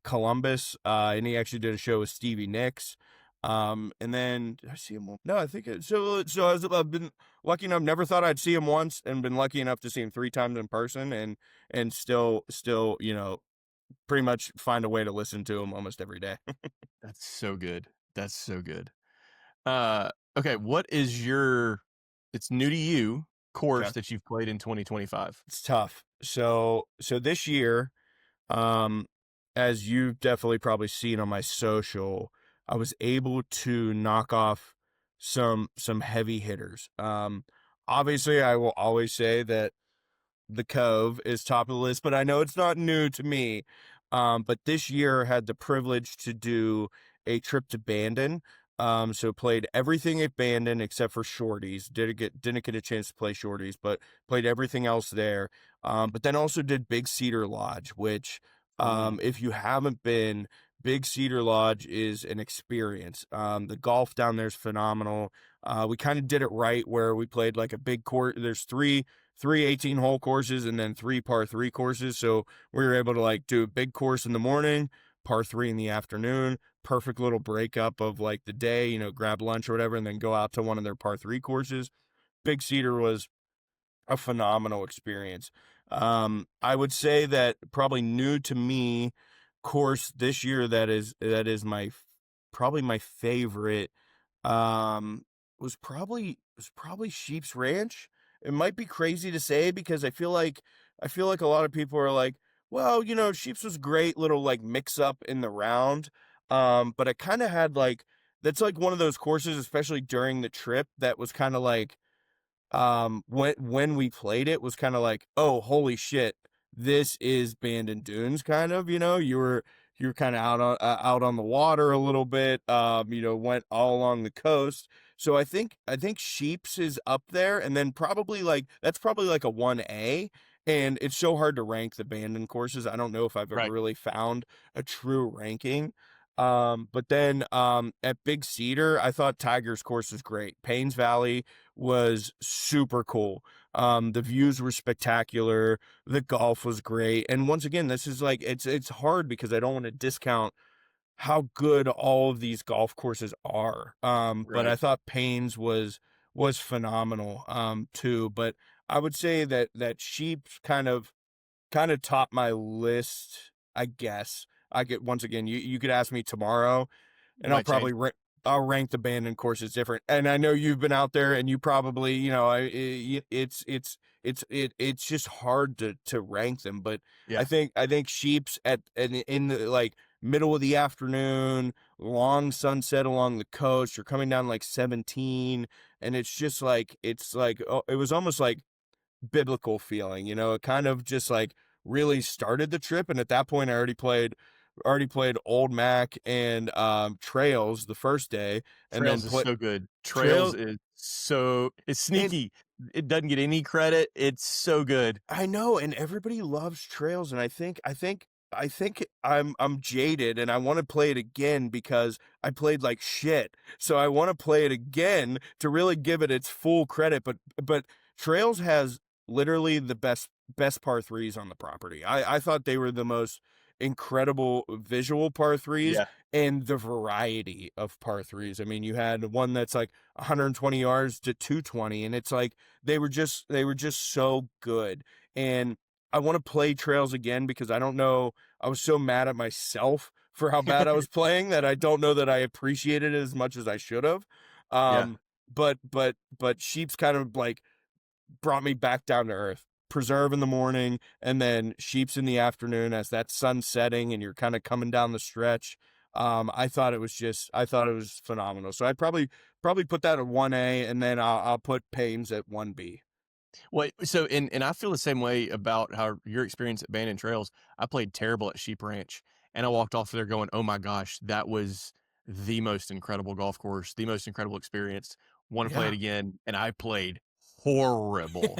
Speaker 6: Columbus, and he actually did a show with Stevie Nicks. And then did I see him? No, I think I've been lucky enough. Never thought I'd see him once, and been lucky enough to see him 3 times in person, and still pretty much find a way to listen to him almost every day.
Speaker 5: That's so good. That's so good. Okay, what is it's new to you course
Speaker 6: Okay.
Speaker 5: that you've played in 2025?
Speaker 6: It's tough. So this year, as you've definitely probably seen on my social, I was able to knock off some heavy hitters. Obviously I will always say that the Cove is top of the list, but I know it's not new to me. But this year had the privilege to do a trip to Bandon. So played everything at Bandon except for shorties. Didn't get a chance to play shorties, but played everything else there. But then also did Big Cedar Lodge, which, if you haven't been, Big Cedar Lodge is an experience. The golf down there is phenomenal. We kind of did it right where we played like a big course. There's three 18-hole courses and then 3 par 3 courses. So we were able to like do a big course in the morning, par 3 in the afternoon, perfect little breakup of like the day, grab lunch or whatever, and then go out to one of their par 3 courses. Big Cedar was a phenomenal experience. I would say that probably new to me course this year that is probably my favorite, was probably Sheep's Ranch. It might be crazy to say because I feel like a lot of people are like, well, Sheep's was great little like mix up in the round. But I kind of had like, that's like one of those courses, especially during the trip, that was kind of like, when we played it was kind of like, oh, holy shit, this is Bandon Dunes, kind of, you were kind of out on the water a little bit, went all along the coast. So I think Sheep's is up there, and then that's probably like a 1A, and it's so hard to rank the Bandon courses. I don't know if I've ever
Speaker 5: Right.
Speaker 6: really found a true ranking. But then at Big Cedar, I thought Tiger's course was great. Paynes Valley was super cool. The views were spectacular. The golf was great. And once again, this is like, it's hard because I don't want to discount how good all of these golf courses are. But I
Speaker 5: Right.
Speaker 6: thought Paynes was phenomenal, too. But I would say that Sheep's kind of topped my list, I guess. I get, once again, you could ask me tomorrow, and I'll
Speaker 5: Might
Speaker 6: probably
Speaker 5: change.
Speaker 6: I'll rank the Bandon courses different. And I know you've been out there, and you probably, it's just hard to rank them. But
Speaker 5: Yeah.
Speaker 6: I think Sheep's in the like middle of the afternoon, long sunset along the coast. You're coming down like 17, and it's just like it was almost like biblical feeling, it kind of just like really started the trip. And at that point I already played Old Mac and Trails the first day, and
Speaker 5: Trails
Speaker 6: then
Speaker 5: is so good. Trails
Speaker 6: Trail-
Speaker 5: it's sneaky. It doesn't get any credit. It's so good.
Speaker 6: I know, and everybody loves Trails, and I think I'm jaded, and I want to play it again because I played like shit. So I want to play it again to really give it its full credit. But Trails has literally the best par 3s on the property. I thought they were the most incredible visual par 3s.
Speaker 5: Yeah.
Speaker 6: and the variety of par threes. I mean, you had one that's like 120 yards to 220, and it's like they were just so good. And I want to play trails again because I don't know. I was so mad at myself for how bad I was playing that I don't know that I appreciated it as much as I should have.
Speaker 5: Yeah.
Speaker 6: But Sheep's kind of like brought me back down to earth. Preserve in the morning, and then Sheep's in the afternoon as that sun's setting and you're kind of coming down the stretch. I thought it was phenomenal. So I'd probably put that at 1A, and then I'll put Pames at 1B.
Speaker 5: Well, so and I feel the same way about how your experience at Bandon Trails. I played terrible at Sheep Ranch, and I walked off there going, "Oh my gosh, that was the most incredible golf course, the most incredible experience. Want to play it again?" And I played horrible.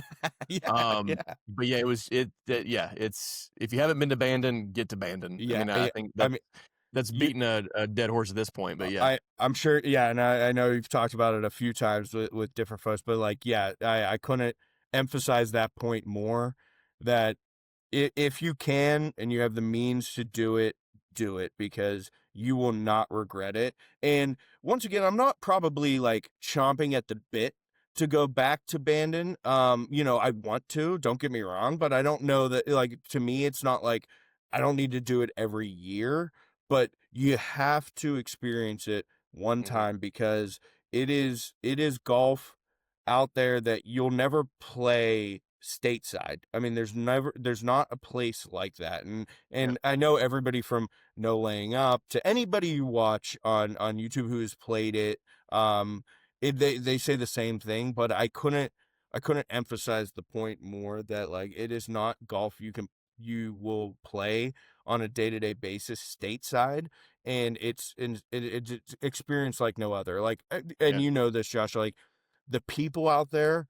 Speaker 6: Yeah.
Speaker 5: But yeah, it's if you haven't been to Bandon, get to Bandon.
Speaker 6: Yeah,
Speaker 5: I mean, I think that, that's
Speaker 6: you-
Speaker 5: beating a dead horse at this point. But yeah,
Speaker 6: I'm sure. Yeah, and I know you've talked about it a few times with different folks, but like, yeah, I couldn't emphasize that point more. That if you can and you have the means to do it because you will not regret it. And once again, I'm not probably like chomping at the bit to go back to Bandon. I want to, don't get me wrong, but I don't know that, like, to me, it's not like I don't need to do it every year, but you have to experience it one time because it is golf out there that you'll never play stateside. I mean, there's not a place like that. And I know everybody from No Laying Up to anybody you watch on YouTube who has played it, they say the same thing, but I couldn't emphasize the point more that, like, it is not golf you will play on a day-to-day basis stateside, and it's experience like no other. Like, and you know this, Josh, like, the people out there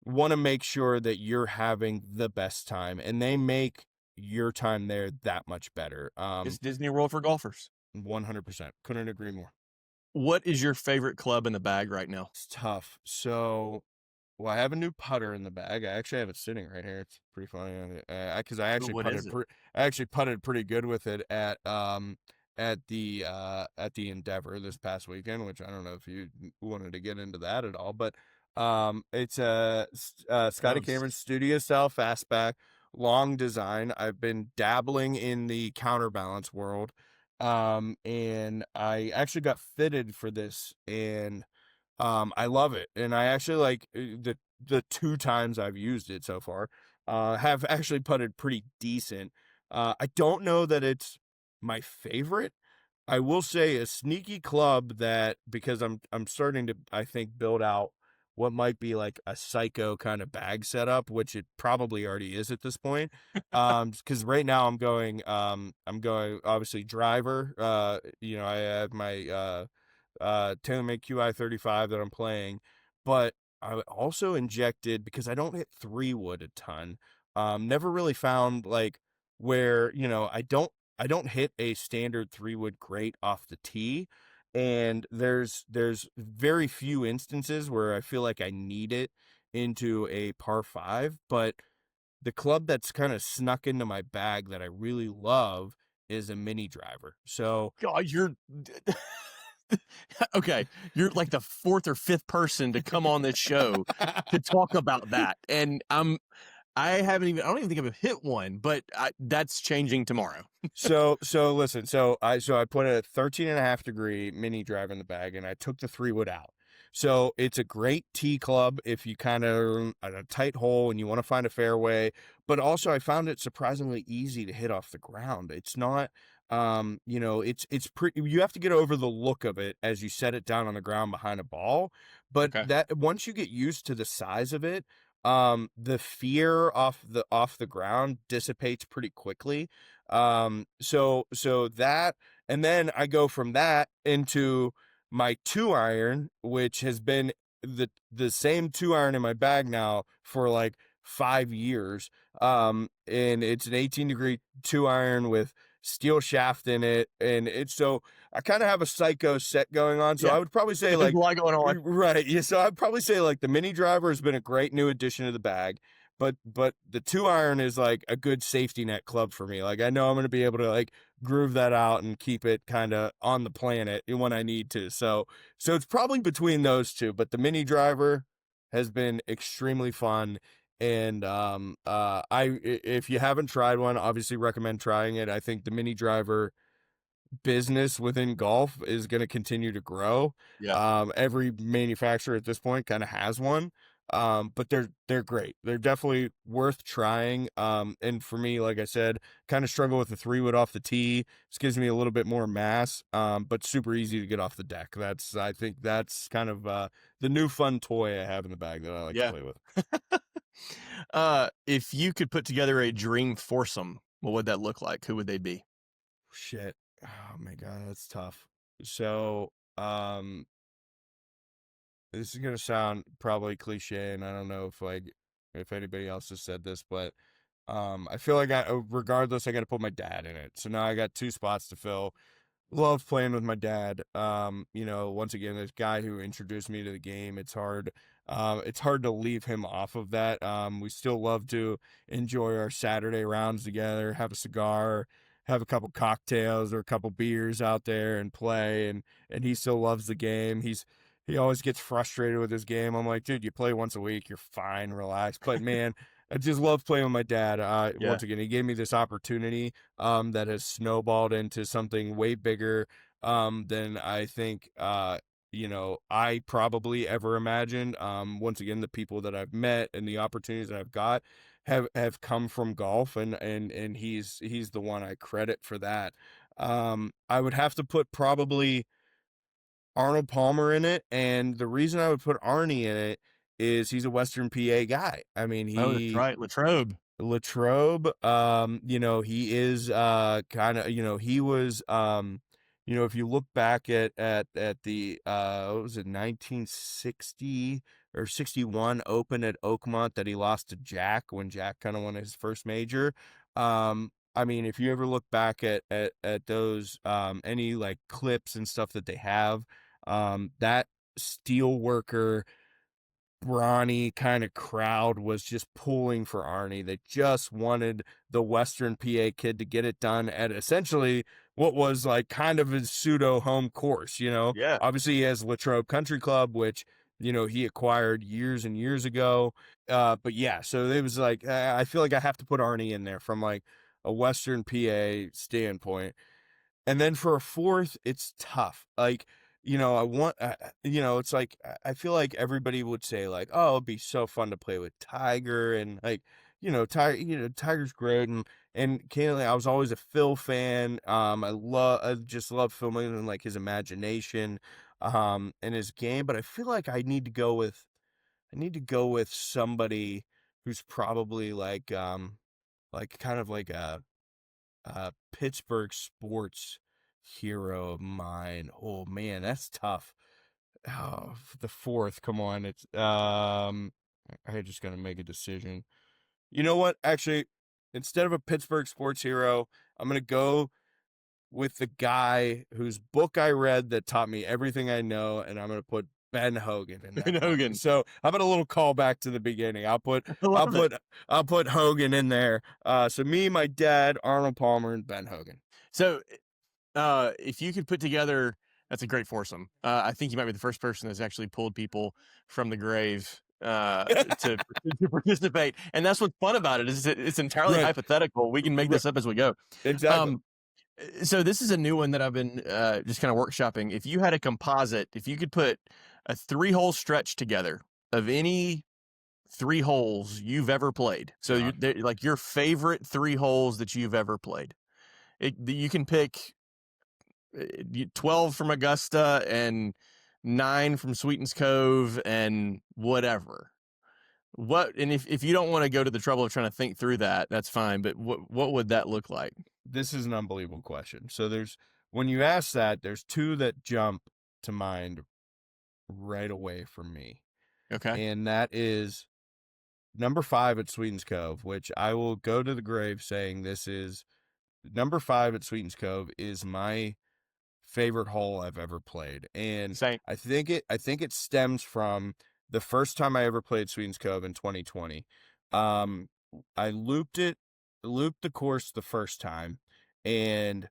Speaker 6: want to make sure that you're having the best time, and they make your time there that much better.
Speaker 5: it's Disney World for golfers.
Speaker 6: 100%. Couldn't agree more.
Speaker 5: What is your favorite club in the bag right now?
Speaker 6: It's tough. So, well, I have a new putter in the bag. I actually have it sitting right here. It's pretty funny because I actually putted pretty good with it at the Endeavor this past weekend, which I don't know if you wanted to get into that at all, but it's a Scotty Cameron studio style fastback, long design. I've been dabbling in the counterbalance world, and I actually got fitted for this, and I love it, and I actually like the 2 times I've used it so far. Have actually putted pretty decent. I don't know that it's my favorite. I will say a sneaky club that, because I'm starting to, I think, build out what might be like a sicko kind of bag setup, which it probably already is at this point. Because right now I'm going obviously driver. I have my TaylorMade QI35 that I'm playing, but I also injected, because I don't hit 3-wood a ton. Never really found like where, I don't hit a standard 3-wood great off the tee. And there's very few instances where I feel like I need it into a par 5, but the club that's kind of snuck into my bag that I really love is a mini driver. So
Speaker 5: God, you're okay. You're like the 4th or 5th person to come on this show to talk about that, and I don't even think I've hit one, but that's changing tomorrow.
Speaker 6: So listen, I put a 13.5 degree mini driver in the bag, and I took the 3-wood out. So it's a great tee club if you kind of at a tight hole and you want to find a fairway, but also I found it surprisingly easy to hit off the ground. It's not, it's pretty, you have to get over the look of it as you set it down on the ground behind a ball. But that once you get used to the size of it, the fear off the ground dissipates pretty quickly. So that, and then I go from that into my 2-iron, which has been the same 2-iron in my bag now for like 5 years. And it's an 18-degree 2-iron with steel shaft in it, and it's, so I kind of have a psycho set going on. So I would probably say, like,
Speaker 5: a lot going on.
Speaker 6: Right. Yeah. So I'd probably say, like, the mini driver has been a great new addition to the bag. but the 2-iron is like a good safety net club for me. Like I know I'm going to be able to like groove that out and keep it kind of on the planet when I need to. So it's probably between those two, but the mini driver has been extremely fun. And if you haven't tried one, obviously recommend trying it. I think the mini driver business within golf is going to continue to grow.
Speaker 5: Yeah.
Speaker 6: Every manufacturer at this point kind of has one. But they're great. They're definitely worth trying. And for me, like I said, kind of struggle with the 3-wood off the tee. This gives me a little bit more mass, but super easy to get off the deck. I think that's kind of the new fun toy I have in the bag that I like to play with.
Speaker 5: If you could put together a dream foursome, what would that look like? Who would they be?
Speaker 6: Shit. Oh my God, that's tough. So, this is gonna sound probably cliche, and I don't know if anybody else has said this, but I feel like regardless, I got to put my dad in it. So now I got 2 spots to fill. Love playing with my dad. Once again, this guy who introduced me to the game. It's hard. It's hard to leave him off of that. We still love to enjoy our Saturday rounds together, have a cigar, have a couple cocktails or a couple beers out there and play. And he still loves the game. He always gets frustrated with his game. I'm like, dude, you play once a week, you're fine, relax. But man, I just love playing with my dad. Once again, he gave me this opportunity that has snowballed into something way bigger than I think I probably ever imagined. Once again, the people that I've met and the opportunities that I've got have come from golf, and he's the one I credit for that. I would have to put probably Arnold Palmer in it, and the reason I would put Arnie in it is he's a Western PA guy. I mean,
Speaker 5: Oh, that's right, Latrobe.
Speaker 6: He is kind of, he was if you look back at the what was it, 1960 or 61 Open at Oakmont that he lost to Jack when Jack kind of won his first major. I mean, if you ever look back at those any like clips and stuff that they have, that steel worker brawny kind of crowd was just pulling for Arnie. They just wanted the Western PA kid to get it done at essentially what was like kind of his pseudo home course.
Speaker 5: Yeah.
Speaker 6: Obviously he has Latrobe Country Club, which he acquired years and years ago. But yeah, so it was like I feel like I have to put Arnie in there from like a Western PA standpoint. And then for a fourth, it's tough. Like, I want, it's like, I feel like everybody would say like, oh, it'd be so fun to play with Tiger, and like, Tiger's great. And candidly, I was always a Phil fan. I just love Phil Mickelson and like his imagination, and his game. But I feel like I need to go with somebody who's probably like kind of like a Pittsburgh sports hero of mine. Oh man, that's tough. Oh, the fourth, come on. It's I just gotta make a decision. You know what? Actually, instead of a Pittsburgh sports hero, I'm gonna go with the guy whose book I read that taught me everything I know, and I'm gonna put Ben Hogan in that.
Speaker 5: Ben Hogan.
Speaker 6: So how about a little callback to the beginning? I'll put Hogan in there. So me, my dad, Arnold Palmer, and Ben Hogan.
Speaker 5: So, if you could put together, that's a great foursome. I think you might be the first person that's actually pulled people from the grave to participate, and that's what's fun about it. Is it's entirely
Speaker 6: Right.
Speaker 5: hypothetical. We can make this up as we go.
Speaker 6: Exactly.
Speaker 5: So this is a new one that I've been just kind of workshopping. If you had a composite, if you could put a 3-hole stretch together of any 3 holes you've ever played, so like your favorite 3 holes that you've ever played, you can pick 12 from Augusta and 9 from Sweetens Cove and whatever. And if you don't want to go to the trouble of trying to think through that, that's fine. But what would that look like?
Speaker 6: This is an unbelievable question. So when you ask that, there's 2 that jump to mind right away for me.
Speaker 5: Okay.
Speaker 6: And that is number 5 at Sweetens Cove, which I will go to the grave saying this is number 5 at Sweetens Cove is my favorite hole I've ever played. And
Speaker 5: Same.
Speaker 6: I think it stems from the first time I ever played Sweetens Cove in 2020 Um, I looped the course the first time, and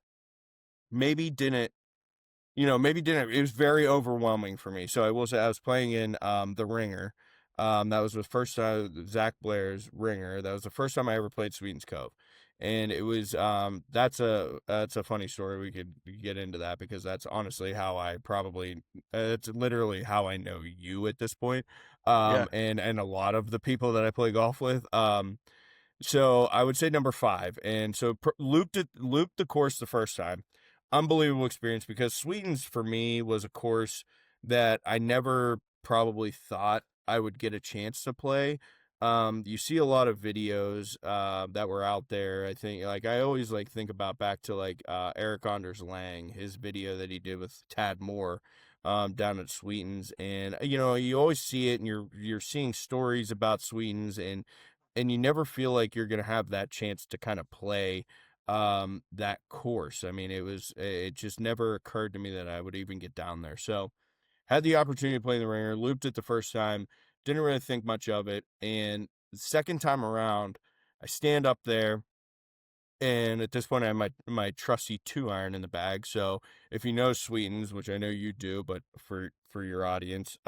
Speaker 6: maybe didn't, maybe didn't. It was very overwhelming for me. So I will say I was playing in the Ringer. That was the first time, Zach Blair's Ringer. That was the first time I ever played Sweetens Cove, and it was that's a funny story. We could get into that because that's honestly how I probably it's literally how I know you at this point.
Speaker 5: Yeah.
Speaker 6: And a lot of the people that I play golf with. So I would say number 5. And so looped the course the first time. Unbelievable experience because Sweetens for me was a course that I never probably thought I would get a chance to play. You see a lot of videos that were out there. I think like I always like think about back to like Eric Anders Lang, his video that he did with Tad Moore down at Sweetens. And you always see it and you're seeing stories about Sweetens, and you never feel like you're going to have that chance to kind of play that course. I mean, it just never occurred to me that I would even get down there. So had the opportunity to play in the Ringer, looped it the first time, didn't really think much of it. And the second time around, I stand up there, and at this point I have my trusty 2-iron in the bag. So if you know Sweetens, which I know you do, but for your audience,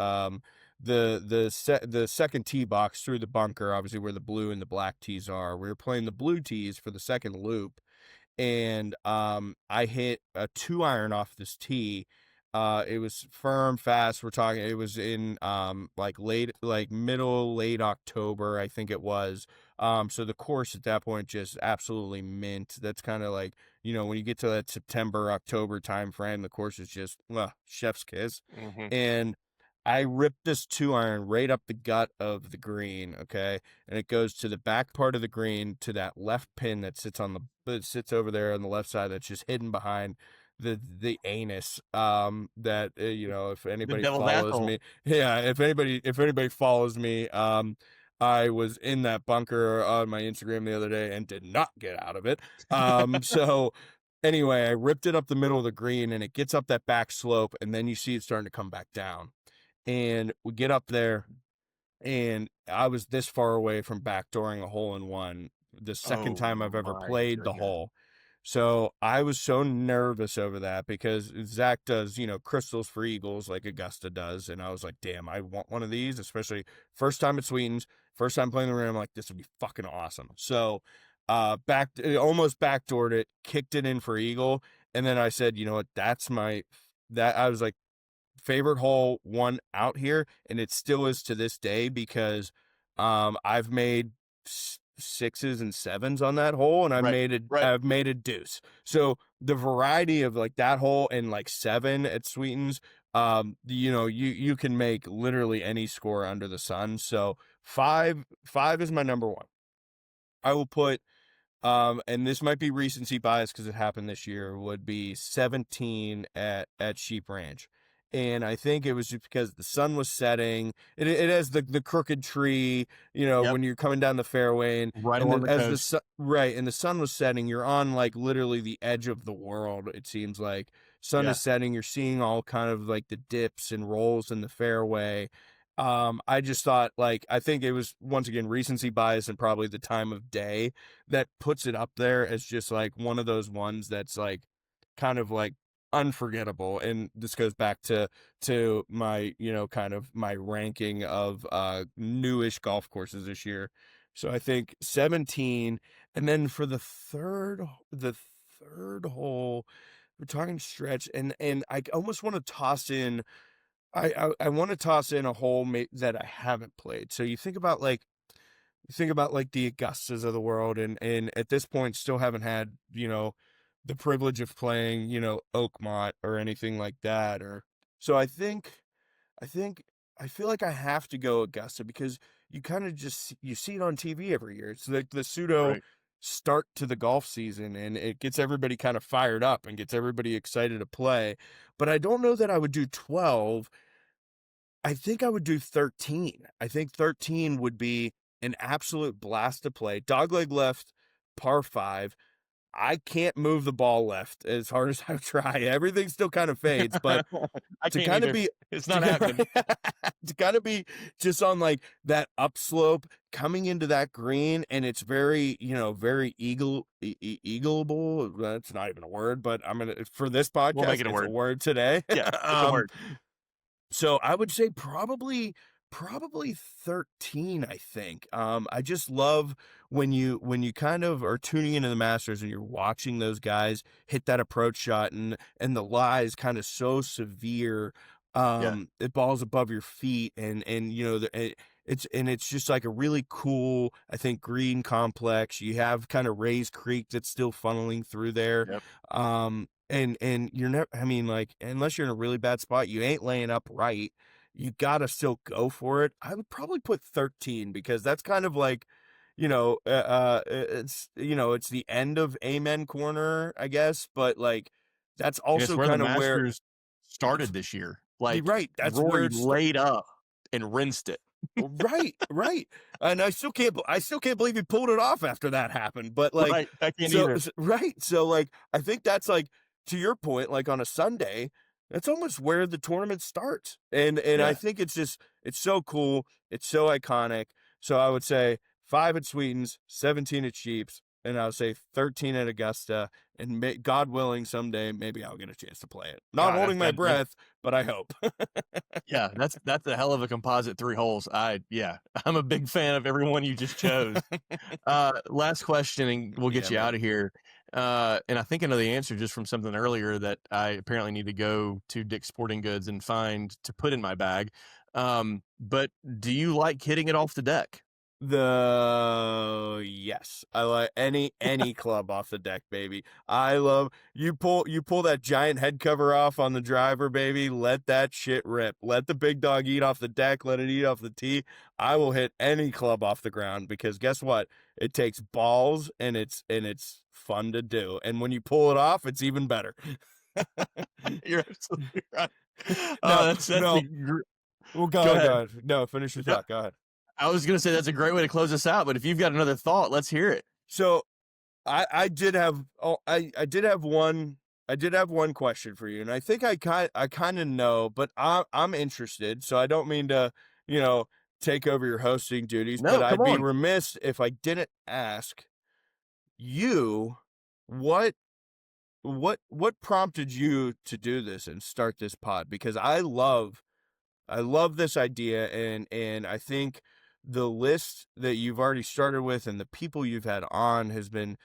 Speaker 6: the second tee box through the bunker, obviously where the blue and the black tees are, we were playing the blue tees for the second loop, and I hit a 2-iron off this tee. It was firm, fast. We're talking. It was in like late October, I think it was. So the course at that point just absolutely mint. That's kind of like when you get to that September, October time frame, the course is just chef's kiss.
Speaker 5: Mm-hmm.
Speaker 6: And I ripped this 2-iron right up the gut of the green, okay? And it goes to the back part of the green to that left pin that sits over there on the left side that's just hidden behind the anus. That if anybody follows me, yeah, if anybody follows me, I was in that bunker on my Instagram the other day and did not get out of it. So anyway, I ripped it up the middle of the green, and it gets up that back slope, and then you see it starting to come back down. And we get up there, and I was this far away from backdooring a hole-in-one the second time I've ever played the hole. So I was so nervous over that because Zach does, crystals for eagles like Augusta does. And I was like, damn, I want one of these, especially first time at Sweetens, first time playing the rim. I'm like, this would be fucking awesome. So almost backdoored it, kicked it in for eagle. And then I said, you know what, I was like, favorite hole one out here, and it still is to this day because I've made 6s and 7s on that hole, and I've made a deuce. So the variety of like that hole and like 7 at Sweetens, you can make literally any score under the sun. So 5 is my number 1. I will put and this might be recency bias because it happened this year, would be 17 at Sheep Ranch. And I think it was just because the sun was setting. It has the crooked tree, when you're coming down the fairway, and
Speaker 5: right along the coast.
Speaker 6: And the sun was setting. You're on like literally the edge of the world. It seems like sun is setting. You're seeing all kind of like the dips and rolls in the fairway. I just thought, like, I think it was once again recency bias and probably the time of day that puts it up there as just like one of those ones that's like kind of like unforgettable. And this goes back to my kind of my ranking of newish golf courses this year. So I think 17, and then for the third hole, we're talking stretch, and I almost want to toss in. I want to toss in a hole that I haven't played. So you think about like the Augustas of the world, and at this point still haven't had the privilege of playing Oakmont or anything like that. Or so I feel like I have to go Augusta because you kind of just you see it on TV every year. It's like the pseudo start to the golf season, and it gets everybody kind of fired up and gets everybody excited to play. But I don't know that I would do 12. I think I would do 13. I think 13 would be an absolute blast to play. Dogleg left, par 5. I can't move the ball left as hard as I try. Everything still kind of fades, but
Speaker 5: I
Speaker 6: to
Speaker 5: can't
Speaker 6: kind of
Speaker 5: either. It's not happening.
Speaker 6: It's got to be just on like that upslope coming into that green, and it's very, very eagleable. That's not even a word, but I'm gonna for this podcast,
Speaker 5: We'll make it a
Speaker 6: it's
Speaker 5: word.
Speaker 6: a word today.
Speaker 5: Yeah, it's a word.
Speaker 6: So I would say probably 13, I think. I just love when you kind of are tuning into the Masters and you're watching those guys hit that approach shot, and the lie is kind of so severe. It balls above your feet, and it's just like a really cool, I think, green complex. You have kind of Rays Creek that's still funneling through there.
Speaker 5: Yep.
Speaker 6: And you're never, I mean, like, unless you're in a really bad spot, you ain't laying up right. You gotta still go for it. I would probably put 13 because that's kind of like, it's the end of Amen Corner, I guess, but like that's
Speaker 5: And it's
Speaker 6: also
Speaker 5: where the
Speaker 6: kind of where
Speaker 5: Masters started this year. Like,
Speaker 6: right. That's
Speaker 5: Rory
Speaker 6: where it's
Speaker 5: laid up and rinsed it.
Speaker 6: right. And I still can't believe he pulled it off after that happened. But like,
Speaker 5: Right, I can't
Speaker 6: so
Speaker 5: either.
Speaker 6: right. So like, I think that's like, to your point, like on a Sunday, that's almost where the tournament starts. And
Speaker 5: Yeah.
Speaker 6: I think it's so cool. It's so iconic. So I would say 5 at Sweetens, 17 at Sheeps, and I would say 13 at Augusta. And God willing, someday maybe I'll get a chance to play it. Not holding my breath, but I hope.
Speaker 5: Yeah, that's a hell of a composite 3 holes. I'm a big fan of everyone you just chose. Last question, and we'll get you out of here. And I think I know the answer just from something earlier that I apparently need to go to Dick's Sporting Goods and find to put in my bag. But do you like hitting it off the deck?
Speaker 6: Yes, I like any club off the deck, baby. I love you pull that giant head cover off on the driver, baby. Let that shit rip. Let the big dog eat off the deck. Let it eat off the tee. I will hit any club off the ground because guess what? It takes balls and it's fun to do. And when you pull it off, it's even better.
Speaker 5: You're absolutely right.
Speaker 6: No. Well, go ahead. No, finish your thought. Go ahead.
Speaker 5: I was going to say that's a great way to close us out, but if you've got another thought, let's hear it.
Speaker 6: So I did have one question for you, and I think I kind of know, but I'm interested, so I don't mean to, take over your hosting duties,
Speaker 5: No,
Speaker 6: but I'd
Speaker 5: come
Speaker 6: be
Speaker 5: on.
Speaker 6: remiss if I didn't ask you what prompted you to do this and start this pod, because I love this idea, and I think the list that you've already started with and the people you've had on has been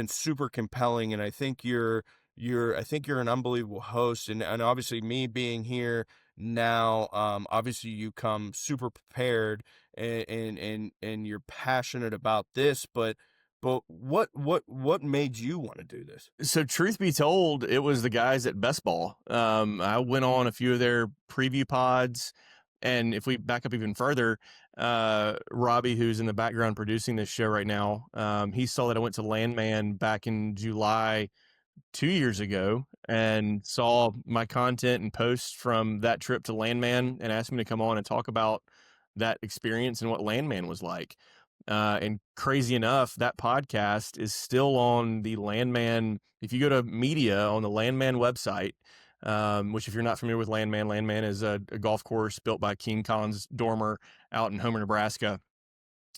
Speaker 6: super compelling, and I think you're an unbelievable host, and obviously me being here now, obviously you come super prepared, and you're passionate about this, but what made you want to do this?
Speaker 5: So truth be told, it was the guys at Best Ball. I went on a few of their preview pods, and if we back up even further, Robbie, who's in the background producing this show right now, he saw that I went to Landman back in July 2 years ago and saw my content and posts from that trip to Landman and asked me to come on and talk about that experience and what Landman was like. And crazy enough, that podcast is still on the Landman. If you go to media on the Landman website, which if you're not familiar with Landman is a golf course built by King Collins Dormer out in Homer, Nebraska.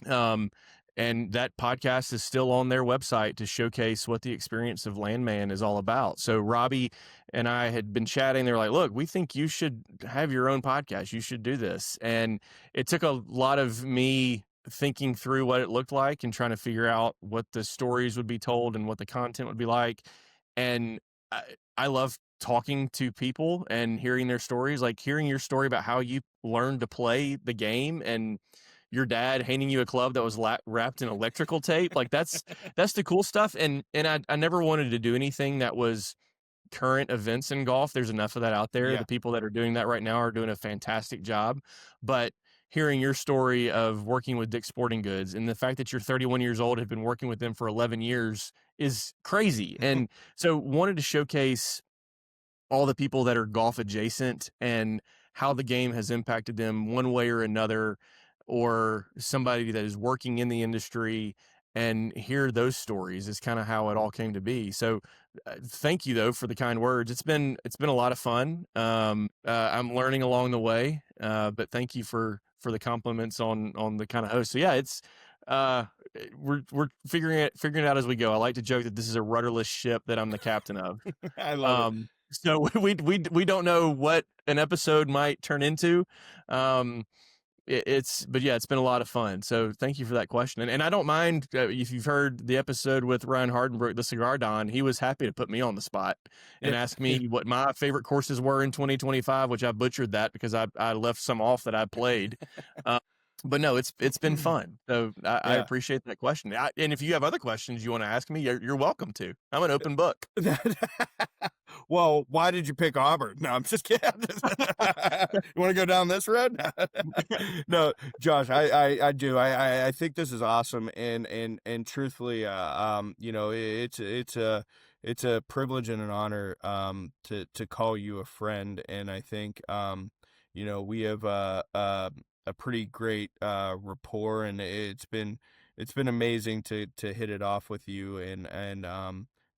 Speaker 5: And that podcast is still on their website to showcase what the experience of Landman is all about. So Robbie and I had been chatting. They were like, look, we think you should have your own podcast. You should do this. And it took a lot of me thinking through what it looked like and trying to figure out what the stories would be told and what the content would be like. And I love talking to people and hearing their stories, like hearing your story about how you learned to play the game and your dad handing you a club that was wrapped in electrical tape. Like that's the cool stuff. And I never wanted to do anything that was current events in golf. There's enough of that out there.
Speaker 6: Yeah.
Speaker 5: The people that are doing that right now are doing a fantastic job. But hearing your story of working with Dick's Sporting Goods and the fact that you're 31 years old, have been working with them for 11 years is crazy. And so wanted to showcase all the people that are golf adjacent and how the game has impacted them one way or another, or somebody that is working in the industry and hear those stories is kind of how it all came to be. So thank you though for the kind words. It's been a lot of fun. I'm learning along the way, but thank you for the compliments on the kind of host. So yeah, it's we're figuring it out as we go. I like to joke that this is a rudderless ship that I'm the captain of.
Speaker 6: I love it.
Speaker 5: So we don't know what an episode might turn into. But yeah, it's been a lot of fun. So thank you for that question. And I don't mind if you've heard the episode with Ryan Hardenbrook, the Cigar Don. He was happy to put me on the spot and ask me what my favorite courses were in 2025, which I butchered that because I left some off that I played. But no, it's been fun. So I appreciate that question. And if you have other questions you want to ask me, you're welcome to. I'm an open book.
Speaker 6: Well, why did you pick Auburn? No, I'm just kidding. You want to go down this road? No, Josh, I do. I think this is awesome, and truthfully, it's a privilege and an honor to call you a friend, and I think we have a pretty great rapport, and it's been amazing to hit it off with you, and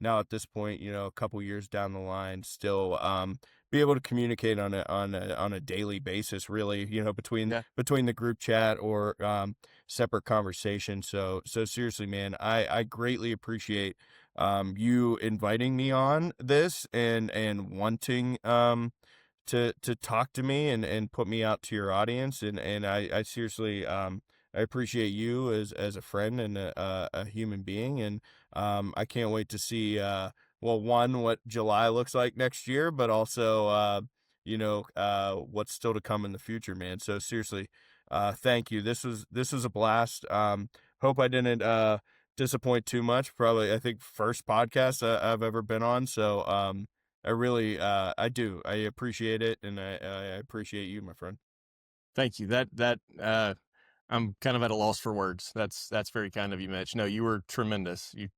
Speaker 6: now at this point, a couple years down the line, still be able to communicate on a daily basis, really, between the group chat or separate conversations. So seriously, man, I greatly appreciate you inviting me on this and wanting to talk to me and put me out to your audience, and I seriously I appreciate you as a friend and a human being, and I can't wait to see what July looks like next year, but also what's still to come in the future, man. So seriously, thank you. This was a blast. Hope I didn't disappoint too much. Probably, I think first podcast I've ever been on. So I really I do. I appreciate it, and I appreciate you, my friend.
Speaker 5: Thank you. That I'm kind of at a loss for words. That's very kind of you, Mitch. No, you were tremendous. You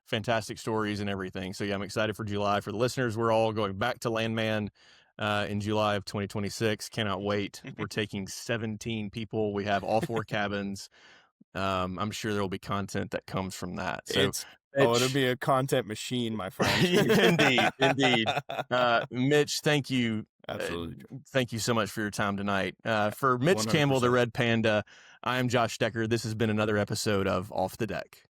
Speaker 5: fantastic stories and everything. So yeah, I'm excited for July. For the listeners, we're all going back to Landman in July of 2026. Cannot wait. We're taking 17 people. We have all 4 cabins. I'm sure there will be content that comes from that. So
Speaker 6: it'll be a content machine, my friend.
Speaker 5: Indeed. Mitch, thank you.
Speaker 6: Absolutely.
Speaker 5: Thank you so much for your time tonight. For Mitch Campbell, the Red Panda, I am Josh Decker. This has been another episode of Off the Deck.